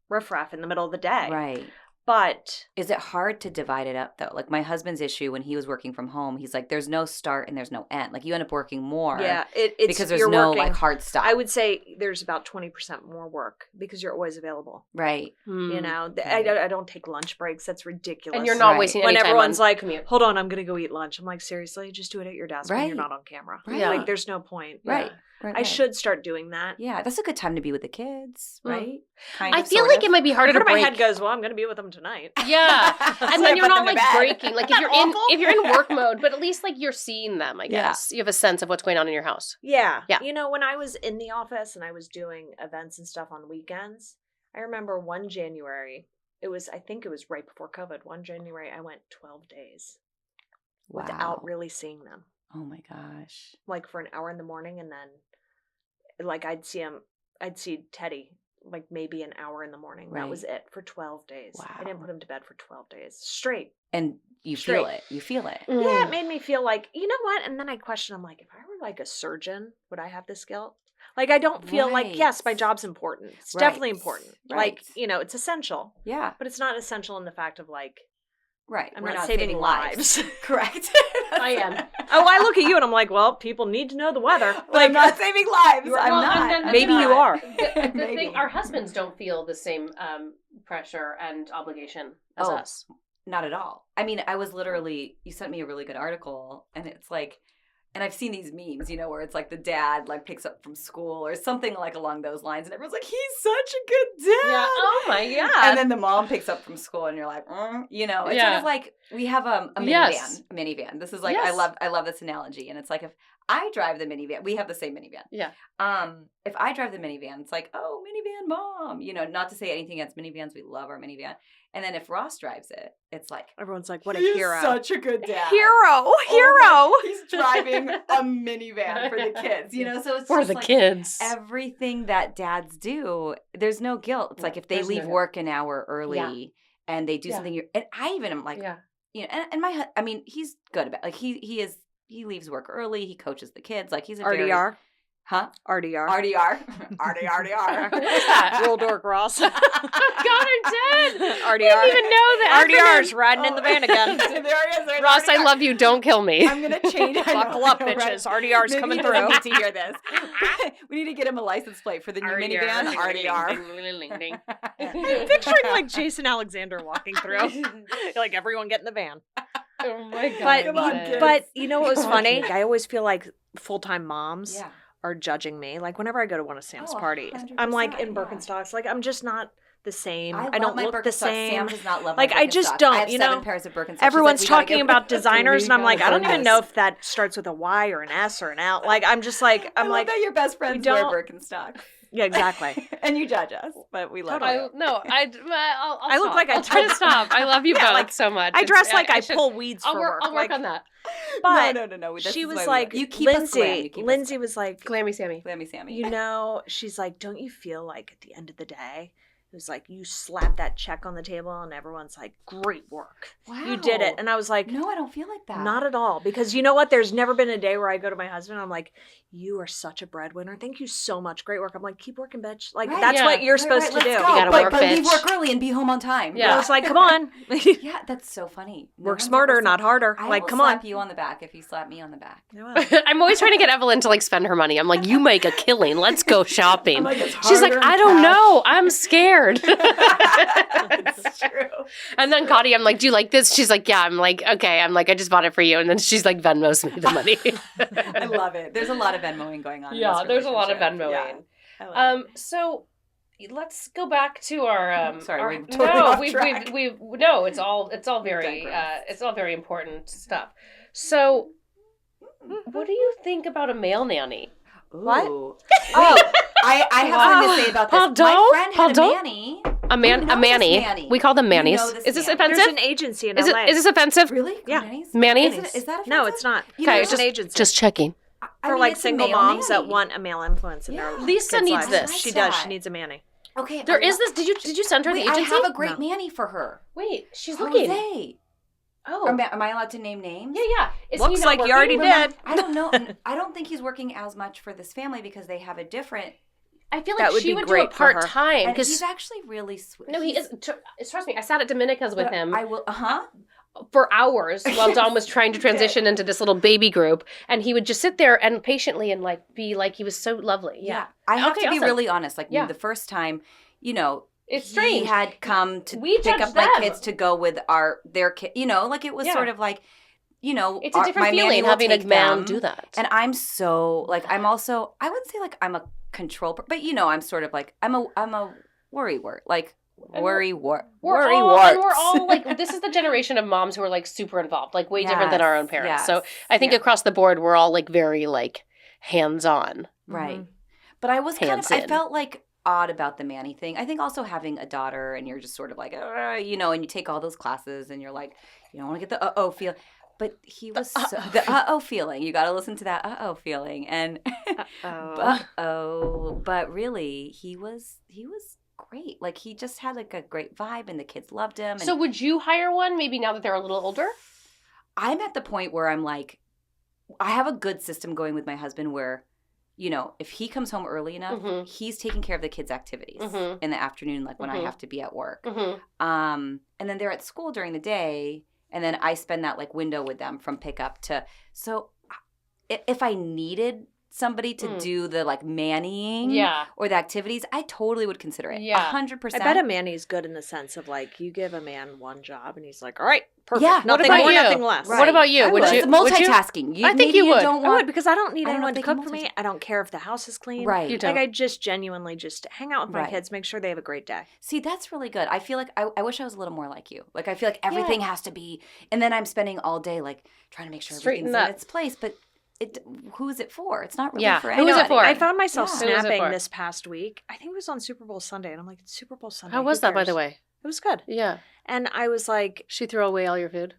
riffraff in the middle of the day. Right. But Is it hard to divide it up though? Like my husband's issue when he was working from home, he's like, there's no start and there's no end. Like you end up working more. yeah, it's Because there's you're no working, like hard stop. I would say there's about 20% more work because you're always available. Right. You know, Right. I don't take lunch breaks. That's ridiculous. And you're not Right. wasting when any time everyone's on like, commute. hold on, I'm going to go eat lunch. I'm like, seriously, just do it at your desk when Right. you're not on camera. Right. Yeah. Like, there's no point. Right. Yeah. Right. I right. should start doing that. Yeah, that's a good time to be with the kids, Mm. right? Kind I of, feel sort like of. it might be harder to Part of my break. head goes, well, I'm going to be with them tonight. Yeah, So and I then you're put not them to like bed. breaking. Like if Isn't you're that in awful? if you're in work mode, but at least like you're seeing them. I Yeah. guess you have a sense of what's going on in your house. Yeah. Yeah. You know, when I was in the office and I was doing events and stuff on weekends, I remember one January, I think it was right before COVID, one January, I went 12 days Wow. without really seeing them. Oh my gosh. Like for an hour in the morning and then like I'd see Teddy like maybe an hour in the morning. Right. That was it for 12 days. Wow. I didn't put him to bed for 12 days straight. And you Straight. feel it. You feel it. Yeah, it made me feel like, you know what? And then I question, I'm like, if I were like a surgeon, would I have this guilt? Like, I don't feel like, yes, my Right. job's important. It's Right. definitely important. Right. Like, you know, it's essential. Yeah. But it's not essential in the fact of like, Right. I'm We're not saving lives. Correct. I am. Oh, I look at you and I'm like, well, people need to know the weather. But Like, I'm not saving lives. You're- I'm Well, not. and then I'm maybe you not. are. The Maybe. thing, our husbands don't feel the same pressure and obligation as Oh. us. Not at all. I mean, I was literally, you sent me a really good article, and it's like, and I've seen these memes, you know, where it's like the dad like picks up from school or something like along those lines, and everyone's like, he's such a good dad. Yeah. Oh my god. And then the mom picks up from school, and you're like, you know, it's sort Yeah. of like we have a minivan. Yes. A minivan. This is like Yes. I love this analogy, and it's like if I drive the minivan, we have the same minivan. Yeah. If I drive the minivan, it's like, oh, minivan mom. You know, not to say anything against minivans, we love our minivan. And then if Ross drives it, it's like, everyone's like, what a he's hero. such a good dad. Hero. He's driving a minivan for the kids, you know. So it's For just the like kids. everything that dads do. There's no guilt. It's No, like if they there's no leave guilt. work an hour early Yeah. and they do Yeah. something, and I even am like, Yeah. you know, and my I mean, he's good about like he leaves work early. He coaches the kids. Like he's a very, RDR. huh? RDR. RDR. RDR. What is that? Real dork Ross. God, I'm dead. RDR. Didn't even know that. RDR's riding in the van again. there he is. There's Ross, I RDR. love you. Don't kill me. I'm gonna change. I know, Buckle up, I know, right? bitches. RDR's Maybe coming he doesn't through. need to hear this. We need to get him a license plate for the new minivan. RDR. I'm picturing like Jason Alexander walking through. Like everyone get in the van. Oh my god. But Come on, I'm dead. kids. but you know what was Come on, funny? kids. I always feel like full-time moms Yeah. are judging me. Like whenever I go to one of Sam's Oh, parties, I'm like 100%, in yeah. Birkenstocks. Like I'm just not the same. I, love don't my look the Birkenstocks. same. Sam does not love Like, my I just Birkenstocks. don't, I have you 7 know? pairs of Birkenstocks. Everyone's She's like, talking about designers, and I'm like, I don't even Goodness. know if that starts with a Y or an S or an L. Like I'm just like, I I'm love like, that your best friends wear don't- Birkenstocks. yeah, exactly. And you judge us, but we love I you. no, I'll I look stop. like I I'll try to pulled- stop. I love you Yeah, both like, so much. I dress It's- like I should- pull weeds I'll for work. I'll work like, on that. But No. This she is was why we like, love you. You keep us glam. Lindsay. You keep us Lindsay was like, Glammy Sammy. Glammy Sammy. you know, she's like, don't you feel like at the end of the day, it was like you slap that check on the table and everyone's like, great work. Wow. You did it. And I was like, No, I don't feel like that. not at all. Because you know what? There's never been a day where I go to my husband and I'm like, you are such a breadwinner. Thank you so much. Great work. I'm like, keep working, bitch. Like, Right. that's Yeah. what you're Right, supposed right, to do. let's go. You gotta but, work, but leave bitch. work early and be home on time. Yeah. I was like, come on. Yeah, that's so funny. No Work one's smarter, ever not said- harder. I Like, will come slap on. you on the back if you slap me on the back. I'm always trying to get Evelyn to like spend her money. I'm like, you make a killing. Let's go shopping. I'm like, it's She's like, harder in I don't cash. know. I'm scared. It's true. And then Kottie, I'm like, do you like this? She's like, yeah. I'm like, okay. I'm like, I just bought it for you. And then she's like, Venmo's me the money. I love it. There's a lot of Venmoing going on. in Yeah, this there's a lot of relationship. Venmoing. Yeah, I love it. So let's go back to our. Sorry, our, we're totally off we've track. no, it's all very digress. it's all very important stuff. So, what do you think about a male nanny? What? Ooh. Oh, I have something to say about this. Pardon? My friend had Pardon? a Manny. A Who knows manny. Manny? We call them You mannies. know this Is this man. There's offensive? an agency in Is LA. it? Is this offensive? Really? Yeah. Manny's? Manny? Is that offensive? No, it's not. You know, Okay, There's an agency. Just checking. I for mean, like it's a single male moms that nanny. want a male influence in Yeah. their Lisa kids' needs lives. this. She I like does. that. She needs a manny. Okay. There I is love- this. Did you send her Wait, the agency? I have a great No. Manny for her. Wait, she's looking. Jose. Oh, Am I allowed to name names? yeah. Is Looks he not like you already working? did. I don't know. I don't think he's working as much for this family because they have a different. I feel That like would she be would do great it for her. part time And because he's actually really sweet. no, he is. Trust me, I sat at Dominica's with him I will. for hours while Dom was trying to transition into this little baby group, and he would just sit there and patiently and like be like he was so lovely. Yeah, I have Okay, to be awesome. really honest. Like Yeah. the first time, it's he strange. had come to We pick judge up my them. kids to go with their kid. Like it was Yeah. sort of like, It's a different my Manny feeling will having a take man them. do that. And I'm so like I'm also I wouldn't say like I'm a control, but I'm sort of like I'm a worry wart like And worry we're warts. all like this is the generation of moms who are like super involved, like way different than our own parents. Yes, So I think yeah. across the board we're all like very like hands on. Right. Mhm. But I was Hands I in. felt like odd about the Manny thing. I think also having a daughter and you're just sort of like, and you take all those classes and you're like, you don't want to get the uh-oh feel. But he was the uh-oh feeling. You got to listen to that uh-oh feeling. And Uh-oh. but really he was great. Like he just had like a great vibe and the kids loved him. And So would you hire one maybe now that they're a little older? I'm at the point where I'm like, I have a good system going with my husband where, you know, if he comes home early enough, he's taking care of the kids' activities in the afternoon, like when I have to be at work. And then they're at school during the day, and then I spend that like window with them from pickup to. So if I needed somebody to do the like mannying or the activities, I totally would consider it. 100%. I bet a manny's good in the sense of like you give a man one job and he's like, all right, perfect. Yeah. Nothing about more, you? nothing less. Right. What about you? It's multitasking. I think you would. Don't I want, would because I don't need I don't know anyone if to they can cook for me. I don't care if the house is clean. Right. You don't. Like I just genuinely just hang out with my Right. kids, make sure they have a great day. See, that's really good. I feel like I wish I was a little more like you. Like I feel like everything has to be, and then I'm spending all day like trying to make sure Straighten everything's in up. its place. But who is it for? It's not really Yeah. for Who anyone. is it for? I found myself Yeah. Who was it snapping for? this past week. I think it was on Super Bowl Sunday, and I'm like, it's Super Bowl Sunday. How who was that, by cares? the way? It was good. Yeah. And I was like, She threw away all your food.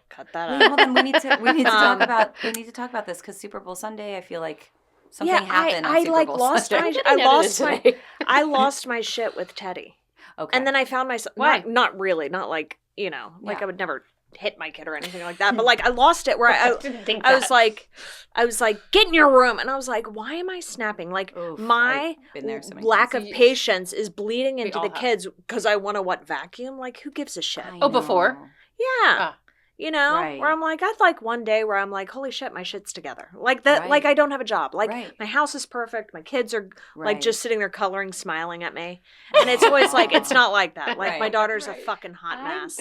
cut that Wait, out. hold on. We need to talk about this because Super Bowl Sunday. I feel like something happened. I on Super like Bowl lost Sunday. I lost my shit with Teddy. Okay. And then I found myself Why? not really, not like, you know, like Yeah. I would never hit my kid or anything like that, but like I lost it where I didn't think I was like, get in your room, and I was like, why am I snapping? Like Oof, my I've been there so many lack times. of patience is bleeding into all the have. kids because I want to vacuum. Like who gives a shit? I Oh, before? know. Yeah. Ah. You know, Right. where I'm like, I'd like one day where I'm like, holy shit, my shit's together. Like that, Right. like I don't have a job. Like Right. my house is perfect. My kids are like Right. just sitting there coloring, smiling at me. And it's always like, it's not like that. Like my Right. daughter's a fucking hot mess.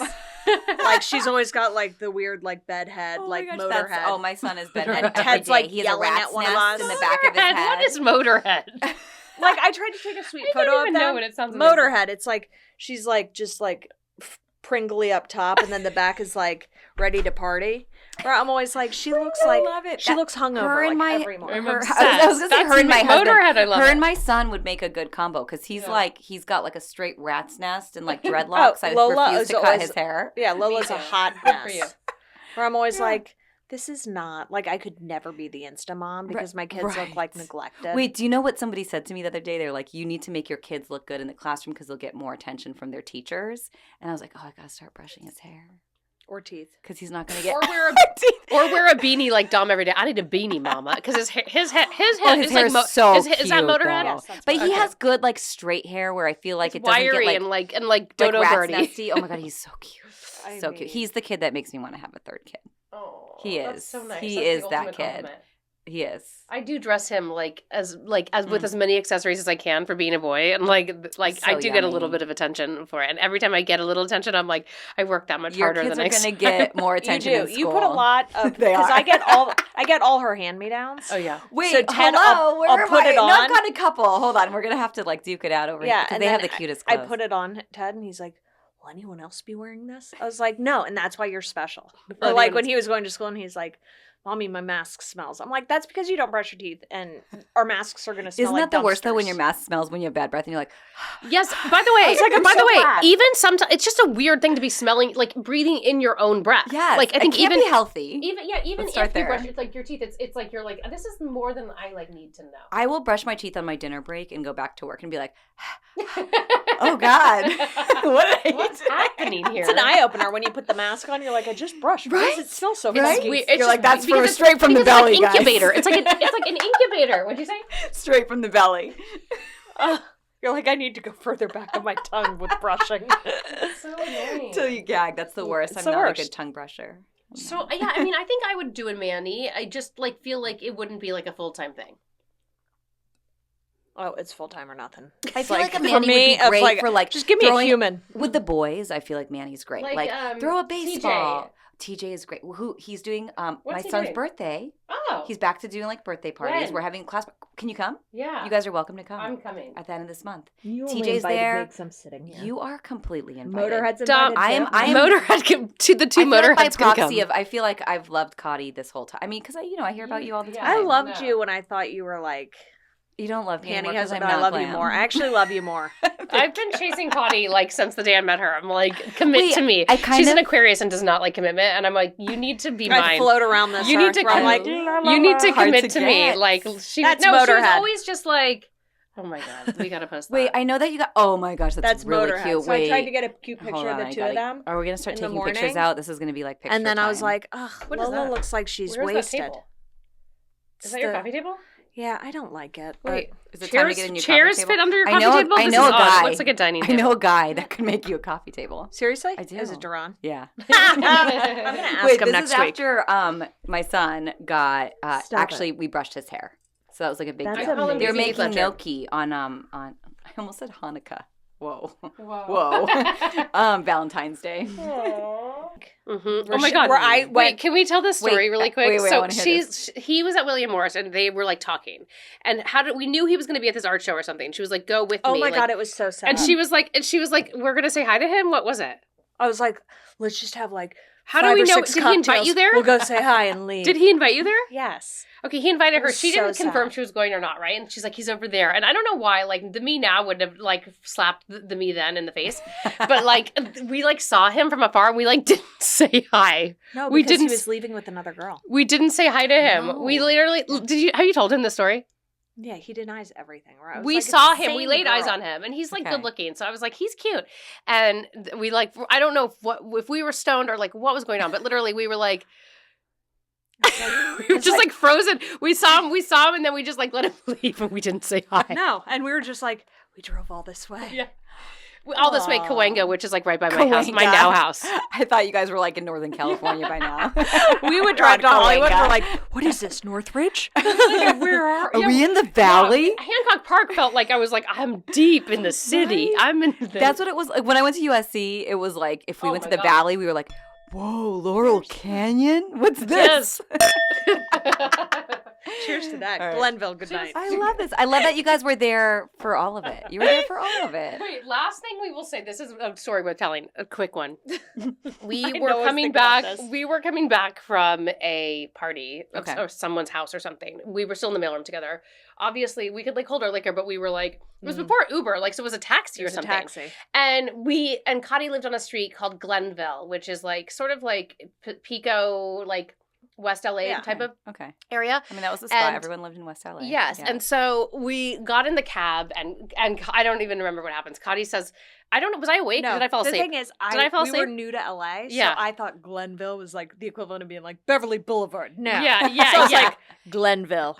Like she's always got like the weird like bed head, Oh my like gosh, motor head. Oh, my son is bedhead. And every Ted's, day. like, he has a yelling rat's at one of nest us. in the back of his head. What is Motorhead? Like I tried to take a sweet I don't photo even of know them. what it sounds amazing. Motorhead. It's like she's like just like pringly up top, and then the back is like ready to party. Where I'm always like, she looks I like love it. she looks hungover Her and like my- every morning. I'm Her, obsessed. I was gonna say That's her and my husband. Motorhead, I love her it. and my son would make a good combo because he's Yeah. like he's got like a straight rat's nest and like dreadlocks. I Lola refuse is to cut always- his hair. Yeah, Lola's a too. hot Good for you. mess. Where I'm always Yeah. like, this is not like I could never be the Insta mom because my kids look right. like neglected. Wait, do you know what somebody said to me the other day? They're like, you need to make your kids look good in the classroom because they'll get more attention from their teachers. And I was like, oh, I gotta start brushing his hair or teeth. because he's not gonna get. Or wear a teeth. or wear a beanie like Dom every day. I need a beanie, Mama, because his head Oh, his is hair like is so is that cute, Motorhead? though. Yes, that's But he okay. has good like straight hair where I feel like It's it doesn't wiry get like and like Dodo rat's Birdie. nesty. Oh my god, he's so cute. I So mean- cute. He's the kid that makes me want to have a third kid. Oh, He that's is. so nice. He That's is the that ultimate kid. compliment. He is. I do dress him like as with as many accessories as I can for being a boy, and like I So do get a little yummy. bit of attention for it. And every time I get a little attention, I'm like, I work that much Your harder kids than are I going to expect. get more You attention do. in school. You put a lot of They because are. I get all her hand me downs. Oh yeah. Wait, So Ted, hello, where I'll am put I? it on. Not got a couple. Hold on, we're gonna have to like duke it out over here Yeah, because and they have then the cutest I clothes. put it on Ted, and he's like, "Will anyone else be wearing this?" I was like, "No," and that's why you're special. Or like when he was going to school, and he's like, "Mommy, my mask smells." I'm like, "That's because you don't brush your teeth, and our masks are going to smell." Isn't like that the worst though when dumpsters." your mask smells when you have bad breath and you're like, Yes. By the way, was like, I'm by so the way, glad. even sometimes it's just a weird thing to be smelling, like breathing in your own breath. yes, Like I think it can't even be healthy. even Let's if start you there. brush it's like your teeth, it's like you're like this is more than I like need to know. I will brush my teeth on my dinner break and go back to work and be like, oh God, what did I What's do? happening here? It's an eye opener when you put the mask on. You're like, "I just brushed. Why Right? does it smell so Right? funky?" It's You're just like, that's because from it's- straight from the because belly, it's like guys. incubator. It's like an incubator. What'd you say? Straight from the belly. You're like, "I need to go further back on my tongue with brushing." So annoying. Till you gag. That's the worst. It's I'm the not worst. a good tongue brusher. So yeah, I mean, I think I would do a Manny. I just like feel like it wouldn't be like a full-time thing. Oh, it's full time or nothing. I It's feel like a for Manny me, would be it's great like, for like just give me a throwing- human. With the boys, I feel like Manny's great. Like, Like, throw a baseball. TJ is great. Who he's doing my What's he son's doing? birthday. Oh, He's back to doing like birthday parties. When? We're having a class. Can you come? yeah. You guys are welcome to come. I'm coming. At the end of this month. You TJ's there. I'm sitting here. You are completely invited. Motorhead's Dom, invited I am- Motorhead to the two I feel like by Motorheads can come. proxy of, I feel like I've loved Kottie this whole time. I mean, because I hear about you all the Yeah. time. I loved No. you when I thought you were like You don't love me Panty anymore because I'm husband. not I love glam. you more. I actually love you more. I've been chasing Kottie like since the day I met her. I'm like, commit Wait, to me. I kind She's an of- Aquarius and does not like commitment, and I'm like, you need to be I mine. float around this. You need earth to where I'm come- like, You need to Hard commit to to me. get. Like she That's no, she was Motorhead. always just like, Oh my god, we gotta post that. Wait, I know that you got. Oh my gosh, that's really Motorhead. cute. So Wait, I tried to get a cute hold picture on, of I the two gotta- of them. Are we gonna start in the taking pictures morning. out? This is gonna be like picture And then I was time. like, ugh, What is Lola that? looks like she's Where's wasted. that table? Is that It's your the- coffee table? Yeah, I don't like it. Wait, Is it time to chairs, get a new chairs coffee fit table? under your I coffee know- table? I This know is a odd. guy. It looks like a dining I table. know a guy that could make you a coffee table. Seriously? I do. Is it Duran? Yeah. I'm gonna ask Wait, him this next is week. after my son got Stop actually we brushed his hair, so that was like a big That's deal. amazing. They were Heath making Ledger. gnocchi on I almost said Hanukkah. Whoa, Whoa. whoa, Valentine's Day. Mm-hmm. Oh my god! Where I Wait, went. can we tell this story Wait, really quick? wait, I so wanna hear he was at William Morris, and they were like talking, and we knew he was going to be at this art show or something. She was like, "Go with Oh me." my like, god, it was so sad. and she was like, "We're going to say hi to him." What was it? I was like, let's just have like How do 5 we or know? 6 Did he invite cocktails. you there? We'll go say hi and leave. Did he invite you there? Yes. Okay, he invited It her. was She so didn't confirm sad. she was going or not, right? And she's like, he's over there. And I don't know why, like, the me now would have, like, slapped the me then in the face. But, like, we, like, saw him from afar and we, like, didn't say hi. No, We because didn't he was leaving with another girl. We didn't say hi to him. No. We literally, have you told him the story? Yeah, he denies everything. Where I was We like, saw it's the him. We same laid eyes girl. on him, and he's like Okay. good looking. So I was like, he's cute. And we like, I don't know if we were stoned or like what was going on, but literally we were like, we were just like frozen. We saw him, and then we just like let him leave, and we didn't say hi. No, and we were just like, we drove all this way. Yeah. All this way, Aw. Cahuenga, which is like right by my house, my Cahuenga. now house. I thought you guys were like in Northern California by now. We would drive to We're on Hollywood. Cahuenga. We're like, what is this, Northridge? Where Are we in the valley? Yeah, Hancock Park felt like I was like, I'm deep in the city. Right? I'm in the... That's what it was like when I went to USC. It was like if we Oh went to my the God. valley, we were like, "Whoa, Laurel Canyon? What's this?" Cheers to that. All right. Glenville, good night. I love this. I love that you guys were there for all of it. You were there for all of it. Wait, last thing we will say. This is a story worth telling. A quick one. We I were know I was coming thinking about back. this. We were coming back from a party Okay. or someone's house or something. We were still in the mailroom together. Obviously, we could like hold our liquor, but we were like, it was before Uber, like so it was a taxi It or was a something. taxi. And Kottie lived on a street called Glenville, which is like sort of like Pico, like West LA Yeah. type of Okay. area. I mean, that was the spot. And- Everyone lived in West LA. Yes, Yeah. and so we got in the cab, and I don't even remember what happens. Kottie says, "I don't know. Was I awake? No, Did I fall asleep?" The thing is, Did I fall we were asleep? new to LA, Yeah. so I thought Glenville was like the equivalent of being like Beverly Boulevard. No. Yeah, So I was yeah. like, Glenville.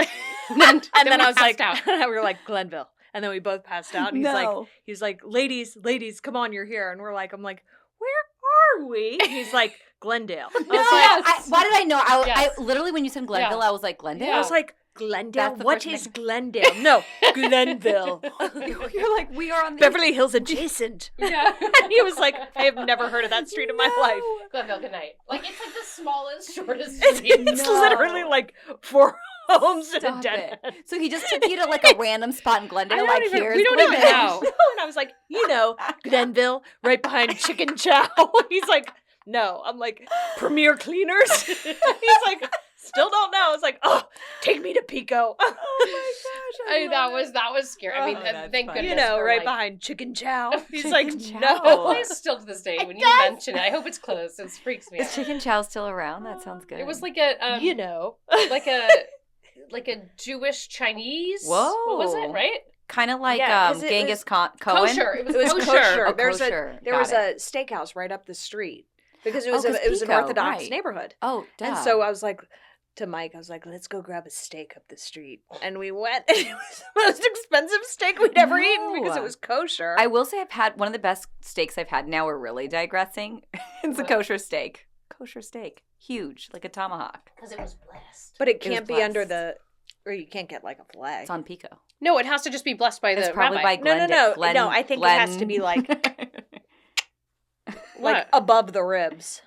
and then, And then we I was like, passed out. we were like, Glenville. And then we both passed out. And No. he's like, ladies, come on, you're here. And we're like, I'm like, where are we? And he's like, Glendale. I was No, like, why did I know? Yes. I literally, when you said Glenville, Yeah. I was like, Glendale? I was like, Glendale? That's the What first is thing- Glendale? No, Glenville. You're like, we are on the Beverly Hills adjacent. Yeah. And he was like, I have never heard of that street in my life. Glenville, good night. Like it's like the smallest, shortest It's, street. it's literally like 4 homes and a Stop dead it. end. So he just took you to like a random spot in Glendale. don't Like, even- here's we don't even Glendale. know. And I was like, Glenville, right behind Chicken Chow. He's like, no. I'm like, Premier Cleaners. He's like, still don't know. I was like, oh, take me to Pico. That was scary. I mean, Oh, that's thank funny. goodness. You know, for, right like, behind Chicken Chow. He's Chicken like, Chow. The no. place still to this day. When you mention it, I hope it's closed. It freaks me Is out. Chicken Chow still around? That sounds good. It was like a You know. like a Jewish Chinese. Whoa. What was it? Right? kind of like Yeah, 'cause it Genghis was Cohen. Kosher. It was, It was kosher. Oh, There was kosher. there Got was it. a steakhouse right up the street because it Oh, was 'cause it was an Pico, Orthodox right. neighborhood. Oh, duh. And so I was like to Mike, I was like, let's go grab a steak up the street. And we went, and it was the most expensive steak we'd ever eaten because No. it was kosher. I will say I've had one of the best steaks I've had. Now we're really digressing. It's a What? kosher steak. Kosher steak. Huge, like a tomahawk. Because it was blessed. but it was can't be under blessed. or you can't get like a flag. It's on Pico. No, it has to just be blessed by It's the probably rabbi. by No, Glen. no, I think it has to be like What? above the ribs.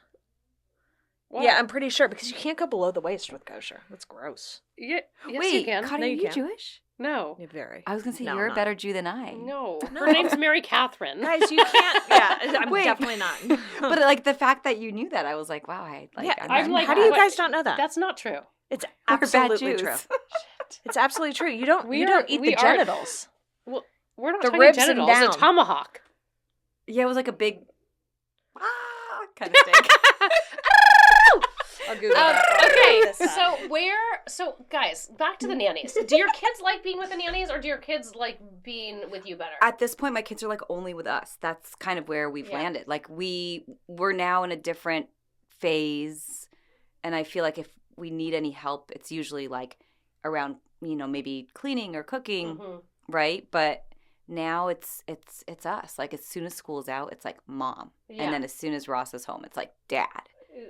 What? Yeah, I'm pretty sure because you can't go below the waist with kosher. That's gross. Yeah, yes, Wait, you can. Kottie, No, are you you can't. Jewish? No. Yeah, very. I was gonna say No, you're a not. better Jew than I. No. No. Her name's Mary Catherine. Guys, you can't. Yeah, I'm Wait. definitely not. But like the fact that you knew that, I was like, wow, I'm like, how do you what? guys not know that? That's not true. It's we're bad absolutely Jews. true. It's absolutely true. You don't We you are- don't eat we the are- genitals. Well, we're not The talking ribs and genitals. down. A tomahawk. Yeah, it was like a big kind of steak. I'll Google that. Okay, so guys, back to the nannies. Do your kids like being with the nannies, or do your kids like being with you better? At this point, my kids are like only with us. That's kind of where we've landed. Like we're now in a different phase, and I feel like if we need any help, it's usually like around, maybe cleaning or cooking, right? But now it's us. Like as soon as school's out, it's like mom, and then as soon as Ross is home, it's like dad.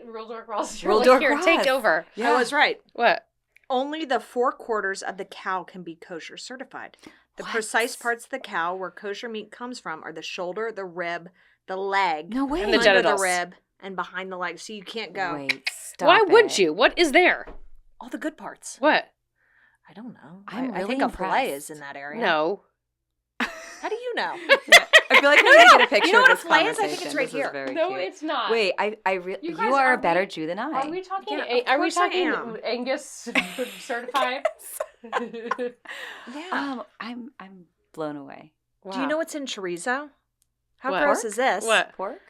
Real Dork Ross. Real Dork Here, Ross. take over. Yeah. I was right. What? Only the 4 quarters of the cow can be kosher certified. The precise parts of the cow where kosher meat comes from are the shoulder, the rib, the leg, No way. And the under genitals. the rib, and behind the leg. So you can't go. Wait, stop. Why it. would you? What is there? All the good parts. What? I don't know. I'm I really think a fillet impressed. is in that area. No. How do you know? I feel like I'm gonna get a picture You know what of a this fillet is? I think it's conversation. right This is here. very No, cute. it's not. Wait, You you guys, are are a better we- Jew than I. Are we talking? Yeah, of Are we course I talking am. Angus certified? Yeah. I'm blown away. Do you know what's in chorizo? How What? gross Pork? is this? What? Pork?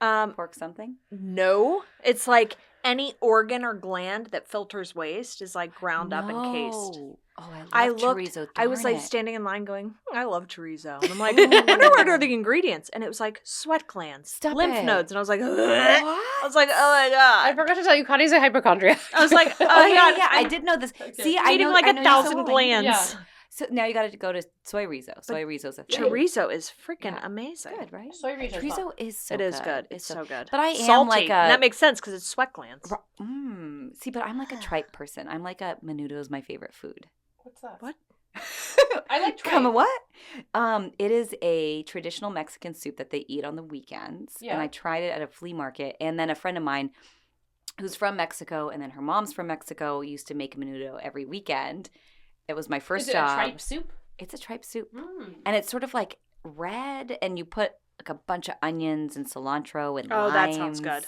Um, Pork something? no. It's like any organ or gland that filters waste is like ground up and cased. No. Oh, I love looked. chorizo. I was darn like it. standing in line, going, "I love chorizo." And I'm like, "I wonder what are the ingredients?" And it was like sweat glands, Stop lymph it. nodes, and I was like, "Ugh." What? I was like, "Oh my I god!" forgot to tell you, Kottie's a hypochondriac. I was like, "Oh Oh, my yeah, god!" yeah. I I'm did know this. Okay. See, I eating know, like I a know 1,000 you're so glands. Yeah. So now you got to go to soy rizo. Soy rizo's a thing. Chorizo is freaking Yeah. amazing. Good, right? Soy rizo. Chorizo is so It good. is good. It's so good. But I am salty. like a. And that makes sense because it's sweat glands. See, but I'm like a tripe person. I'm like a menudo is my favorite food. What's that? What? I like tripe. Come on, what? It is a traditional Mexican soup that they eat on the weekends. Yeah. And I tried it at a flea market. And then a friend of mine who's from Mexico and then her mom's from Mexico used to make menudo every weekend. It was my first Is it job. a tripe soup? It's a tripe soup. Mm. And it's sort of like red and you put like a bunch of onions and cilantro and Oh, limes. that sounds good.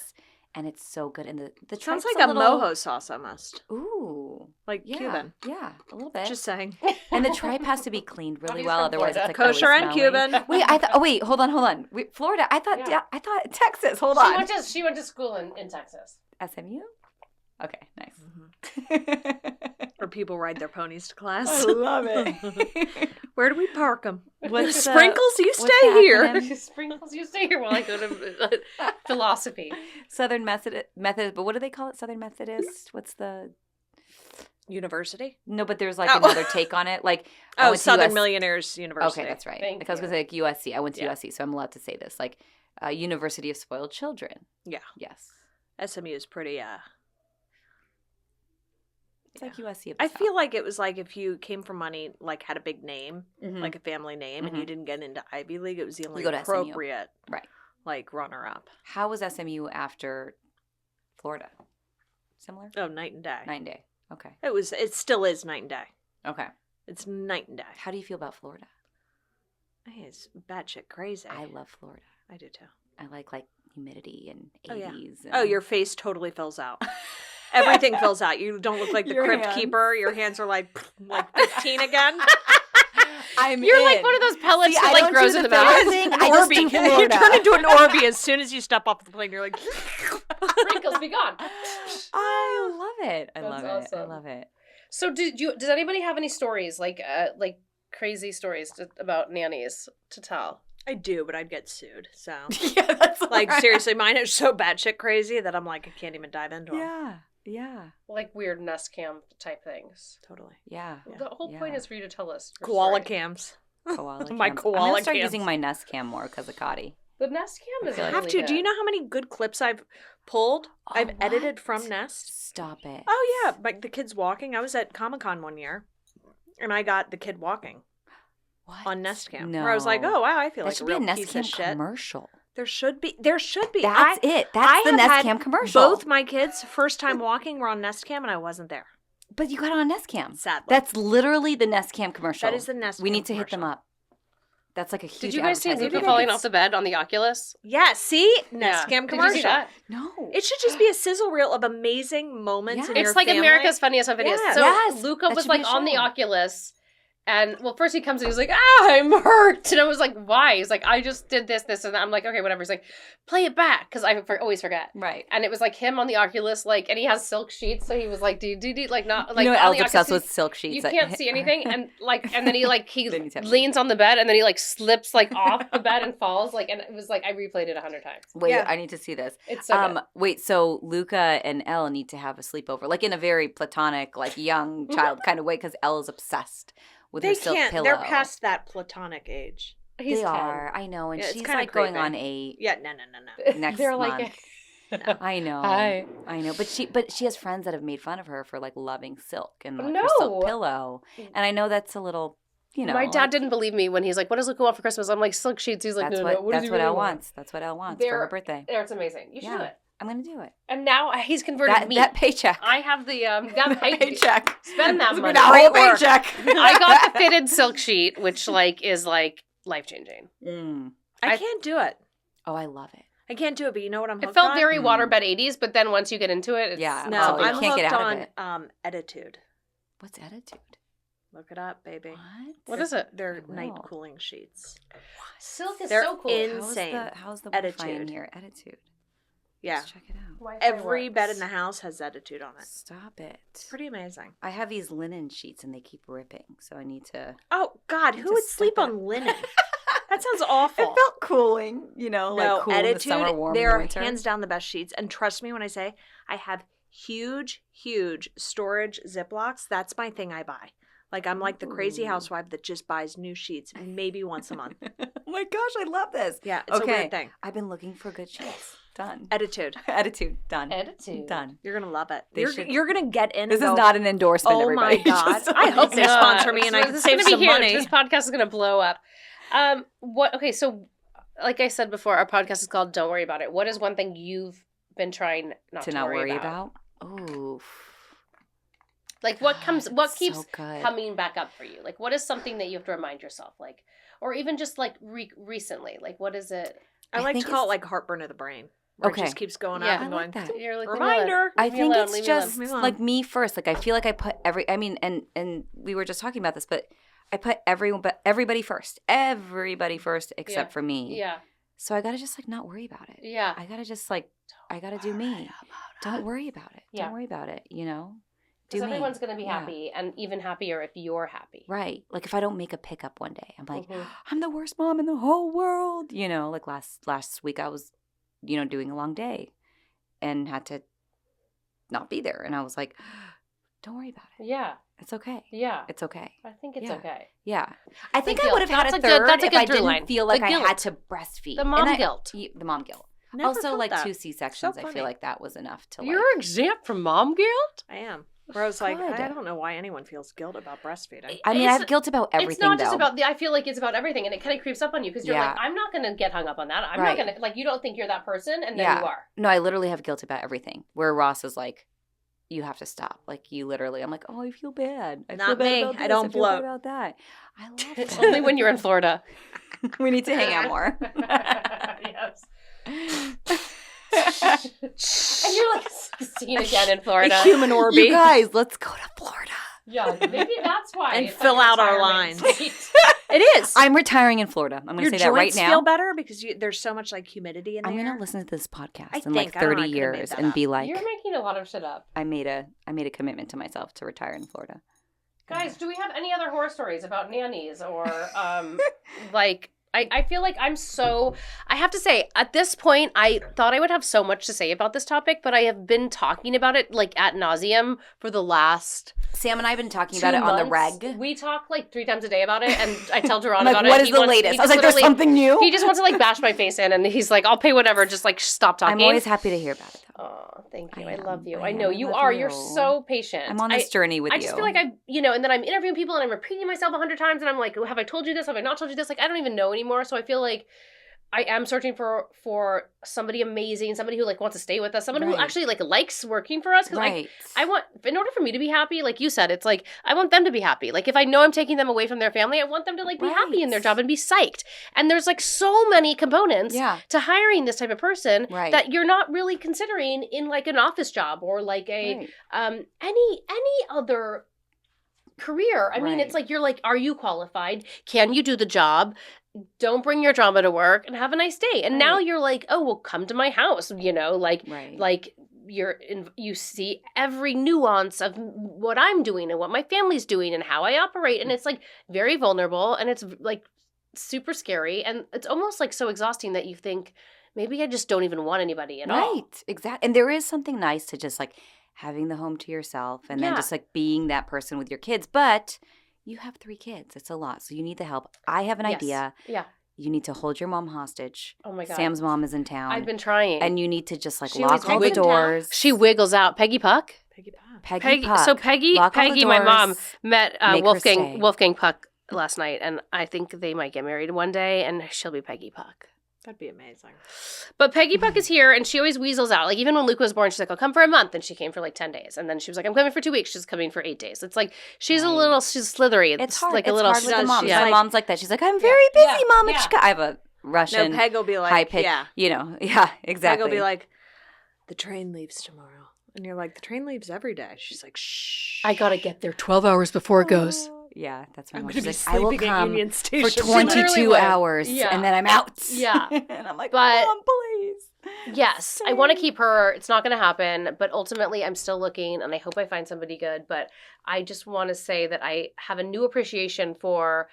And it's so good. And the Sounds tripe's like a little, mojo sauce almost. Ooh. Like Yeah. Cuban. Yeah, a little bit. Just saying. And the tripe has to be cleaned really Kottie's well, from otherwise Florida. it's like Kosher really and smelly. Cuban. Wait, wait, hold on. Wait, Florida. I thought Yeah. Texas. Hold She on. went to school in Texas. SMU? Okay, nice. Or people ride their ponies to class. I love it. Where do we park them? What's the- Sprinkles, you what's stay the here. acronym? Sprinkles, you stay here while I go to philosophy. Southern Methodist, but what do they call it? Southern Methodist? What's the... University? No, but there's like Oh. another take on it. Like I Oh, went to Southern US Millionaires University. Okay, that's right. Thank Because I was you. like USC. I went to Yeah. USC, so I'm allowed to say this. Like University of Spoiled Children. Yeah. Yes. SMU is pretty, It's like USC. Of the I South. feel like it was like if you came from money, like had a big name, Mhm. like a family name, and you didn't get into Ivy League, it was the only go to SMU. appropriate, Right. like runner up. How was SMU after Florida? Similar? Oh, night and day. 9 day. Okay. It still is night and day. Okay. It's night and day. How do you feel about Florida? Hey, it's batshit crazy. I love Florida. I do too. I like humidity and Oh, yeah. 80s. Oh, your face totally fills out. Everything fills out. You don't look like the Your crypt hands. keeper. Your hands are like 15 again. You're like one of those pellets See, that I like don't grows do in the the mouth. filler thing. I just do You Florida. turn into an Orby as soon as you step off the plane. You're like, Wrinkles be gone. I love it. I That's love it. I awesome. love it. So does anybody have any stories like crazy stories about nannies to tell? I do, but I'd get sued. So, Yeah, that's like, right. seriously, mine is so batshit crazy that I'm like, I can't even dive into them. Yeah. Yeah. Like weird Nest Cam type things. Totally. Yeah. The whole point Yeah. is for you to tell us. your Koala story. cams. Koala My cams. I'm koala gonna start cams. using my Nest Cam more because of Kottie. The Nest Cam is I I really have to. good. Do you know how many good clips I've pulled? Oh, I've edited what? from Nest. Stop it. Oh, yeah. Like the kids walking. I was at Comic-Con one year, and I got the kid walking What? on Nest Cam. No. Where I was like, oh, wow, I feel That like a should be real a Nest piece Cam of shit. commercial. There should be. There should be. That's it. That's the have Nest had Cam commercial. Both my kids, first time walking, were on Nest Cam, and I wasn't there. But you got it on Nest Cam. Sadly. That's literally the Nest Cam commercial. That is the Nest We Cam need to hit them commercial. up. That's like a huge Did you guys see advertising Luca campaign. falling off the bed on the Oculus? Yeah, see? Nest Yeah. Cam Did you see commercial. that? No. It should just be a sizzle reel of amazing moments in It's your like family. America's Funniest Home Videos. Yeah. So Yes, Luca that was should be like a on the show. Oculus, And, well, first he comes and he's like, I'm hurt. And I was like, why? He's like, I just did this, and that. I'm like, okay, whatever. He's like, play it back, because I always forget. Right. And it was like him on the Oculus, like, and he has silk sheets, so he was like, like, not, like, you know, on Elle's the obsessed Oculus, with silk sheets. you can't see anything, and, like, and then he, like, he Then he's happy. leans on the bed, and then he, like, slips, like, off the bed and falls, like, and it was like, I replayed it 100 times. Wait, Yeah. I need to see this. It's so good. Wait, so Luca and Elle need to have a sleepover, like in a very platonic, like young child kind of way, because Elle is obsessed with her They silk can't. pillow. They're past that platonic age. He's They 10. are, I know, and Yeah, it's she's kinda like going creepy. on 8 Yeah, no. next They're month. like, I know, Hi. I know, but she has friends that have made fun of her for like loving silk and like, her No. silk pillow, and I know that's a little, you know, my dad like, didn't believe me when he's like, what does Luca want for Christmas? I'm like, silk sheets. He's like, That's no, what what does that's he what really Elle want? wants. That's what Elle wants for her birthday. It's amazing. You should do Yeah. it. I'm gonna do it. And now he's converted me. That paycheck. I have the that That paycheck. Spend that money. That whole Great work. paycheck. I got the fitted silk sheet, which like is like life changing. I I- can't do it. Oh, I love it. I can't do it, but you know what I'm It hooked felt on? very waterbed 80s, but then once you get into it, it's Yeah. No, Oh, you I'm can't get hooked out of on it. Attitude. What's attitude? Look it up, baby. What? What is it? They're I night will. cooling sheets. Silk is They're so cool. insane. How's the Wi-Fi in Attitude. here? Attitude. Yeah. Let's check it out. Wi-Fi Every works. bed in the house has attitude on it. Stop it. It's pretty amazing. I have these linen sheets and they keep ripping, so I need to. Oh God, Need who to would sleep step it. on linen? That sounds awful. It felt cooling, you know, No, like cool in the attitude. summer, warm They in the are winter. hands down the best sheets. And trust me when I say I have huge storage Ziplocs. That's my thing I buy. Like I'm like the crazy Ooh. housewife that just buys new sheets maybe once a month. Oh my gosh, I love this. Yeah, it's a Okay. weird thing. I've been looking for good sheets. Done. Attitude. Attitude. Done. Attitude. Done. You're gonna love it. They You're, should- you're gonna get in. This and is go, not an endorsement, Oh my everybody. God. Just so I hope you they know. sponsor me and I So can this is save gonna be some huge. money. This podcast is gonna blow up. What? Okay, so like I said before, our podcast is called "Don't Worry About It." What is one thing you've been trying not to not worry worry about? Oh. Like what keeps so good. coming back up for you? Like what is something that you have to remind yourself, like, or even just like recently, like what is it? I I like to think call it it's- like heartburn of the brain. Where Okay. It just keeps going Yeah. up and I going. like that. You're like Reminder. I Leave me think alone, it's leave me alone. just Leave me alone. like me first. Like I feel like I put and we were just talking about this, but I put everybody first. Everybody first except Yeah. for me. Yeah, So I gotta just like not worry about it. yeah. I gotta just like I gotta do me. Don't worry about it. Yeah. Don't worry about it. You know? Do Because me. everyone's gonna be Yeah. happy, and even happier if you're happy. Right. Like if I don't make a pickup one day, I'm like, Mhm. I'm the worst mom in the whole world. You know, like last week I was, you know, doing a long day and had to not be there. And I was like, don't worry about it. Yeah, It's okay. yeah. It's okay. I think it's Yeah. okay. Yeah. I think I guilt. would have had That's a a good- third that's a if good I through didn't line. feel The like I guilt. had to breastfeed. The mom And guilt. The mom guilt. Never Also, felt like that. 2 C-sections, I funny. feel like that was enough to like. You're exempt from mom guilt. I am. Where I was like, Good. I don't know why anyone feels guilt about breastfeeding. I mean, I have It's- guilt about everything, It's not just though. about the. I feel like it's about everything, and it kind of creeps up on you because you're Yeah. like, I'm not gonna get hung up on that. I'm Right. not gonna like. You don't think you're that person, and then Yeah. you are. No, I literally have guilt about everything. Where Ross is like, you have to stop. Like you literally, I'm like, oh, I feel bad. I feel Not bad me. about I this. don't feel bad bloat. about that. I love It's that. only when you're in Florida. We need to hang out more. Yes. And you're like 16 again in Florida. Human Orby. You guys, let's go to Florida. Yeah, maybe that's why. And it's fill like a out our retirement lines. suite. It is. I'm retiring in Florida. I'm going to Your say that right joints now. feel better because there's so much like humidity in I'm there. going to listen to this podcast I in like think. I don't know, 30 I could've made years that and up. be like, You're making a lot of shit up. I made a commitment to myself to retire in Florida. Guys, do we have any other horror stories about nannies or like I feel like I have to say, at this point, I thought I would have so much to say about this topic, but I have been talking about it like ad nauseum for the last Sam and I have been talking 2 about it on the months. reg. We talk like 3 times a day about it, and I tell Duran I'm like, about what it. is He the wants- latest? he I was just like, there's literally- something new? He just wants to like bash my face in, and he's like, I'll pay whatever, just like stop talking. I'm always happy to hear about it, though. Oh, thank you. I I am. love you. I I know am. I you love are. you. You're so patient. I'm on this journey with you. I just feel like and then I'm interviewing people and I'm repeating myself 100 times and I'm like, have I told you this? Have I not told you this? Like, I don't even know anymore. So I feel like I am searching for somebody amazing, somebody who like wants to stay with us, someone who Right. actually like likes working for us. Because Right. I want, in order for me to be happy, like you said, it's like, I want them to be happy. Like if I know I'm taking them away from their family, I want them to like be happy in their Right. job and be psyched. And there's like so many components Yeah. to hiring this type of person Right. that you're not really considering in like an office job or like a Right. any other career. I mean, Right. it's like, you're like, are you qualified? Can you do the job? Don't bring your drama to work and have a nice day. And now Right. you're like, oh, well, come to my house, like, Right. like you see every nuance of what I'm doing and what my family's doing and how I operate. And it's like very vulnerable and it's like super scary. And it's almost like so exhausting that you think, maybe I just don't even want anybody at all. Right. Exactly. And there is something nice to just like having the home to yourself and then Yeah. just like being that person with your kids. But you have 3 kids. It's a lot. So you need the help. I have an Yes. idea. Yeah. You need to hold your mom hostage. Oh my God. Sam's mom is in town. I've been trying. And you need to just like She lock always all the wiggles out. doors. She wiggles out. Peggy Puck? Piggy Pop. Peggy Puck. So Peggy, Lock all the my mom, doors. met Make her stay. Wolfgang Puck last night, and I think they might get married one day, and she'll be Peggy Puck. That'd be amazing. But Peggy Puck is here, and she always weasels out. Like, even when Luke was born, she's like, I'll come for a month, and she came for like 10 days. And then she was like, I'm coming for 2 weeks. She's coming for 8 days. It's like, she's she's slithery. It's hard. Like it's a little, hard with the mom. yeah. My mom's like that. She's like, I'm very busy, Mom. And Yeah. I have a Russian No, Peg will be like, high pitch. yeah. Yeah, exactly. Peg will be like, the train leaves tomorrow. And you're like, the train leaves every day. She's like, shh. I gotta get there 12 hours before it goes. yeah, that's my I'm mom. going to She's be like, I will sleeping at come Union for Station. She literally 22 would. hours Yeah. and then I'm out. Yeah. And I'm like, But- Mom, please. Yes, I want to keep her. It's not going to happen, but ultimately I'm still looking, and I hope I find somebody good. But I just want to say that I have a new appreciation for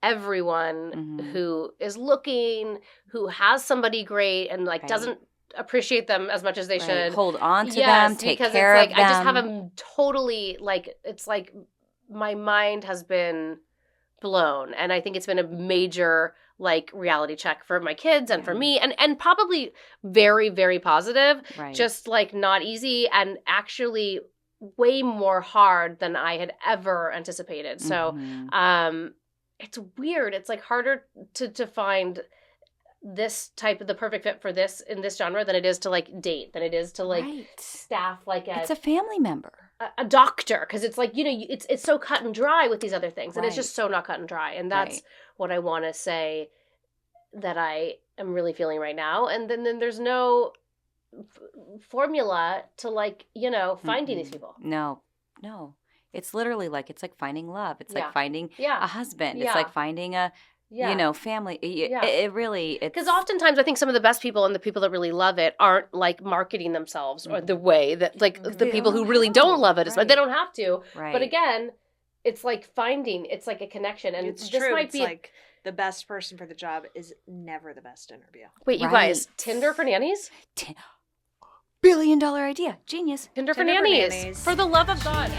everyone Mhm. who is looking, who has somebody great, and like Right. doesn't appreciate them as much as they Right. should. Hold on to Yes, them. Take because care it's like of them. I just have a totally like it's like my mind has been blown, and I think it's been a major like reality check for my kids and for Yeah. me, and probably very, very positive. Right. Just like not easy, and actually way more hard than I had ever anticipated. So Mhm. it's weird. It's like harder to find this type of the perfect fit for this in this genre than it is to like date, than it is to like Right. staff like It's a family member. a doctor, because it's like, it's so cut and dry with these other things, and it's Right. just so not cut and dry, and that's Right. what I want to say that I am really feeling right now. And then there's no formula to like finding these people. No. It's literally like, it's like finding love. It's like finding Yeah. a husband. Yeah. It's like finding a, family. Yeah. It really, it's. Because oftentimes I think some of the best people and the people that really love it aren't like marketing themselves or the way that like the They people who don't really have don't to. love it. It's like they don't have to. Right. But again, it's like it's like a connection. And It's this true. might It's be like the best person for the job is never the best interview. wait, you Right. guys, Tinder for nannies? $1 billion idea. Genius. Tinder for Tinder for nannies. nannies. For the love of God.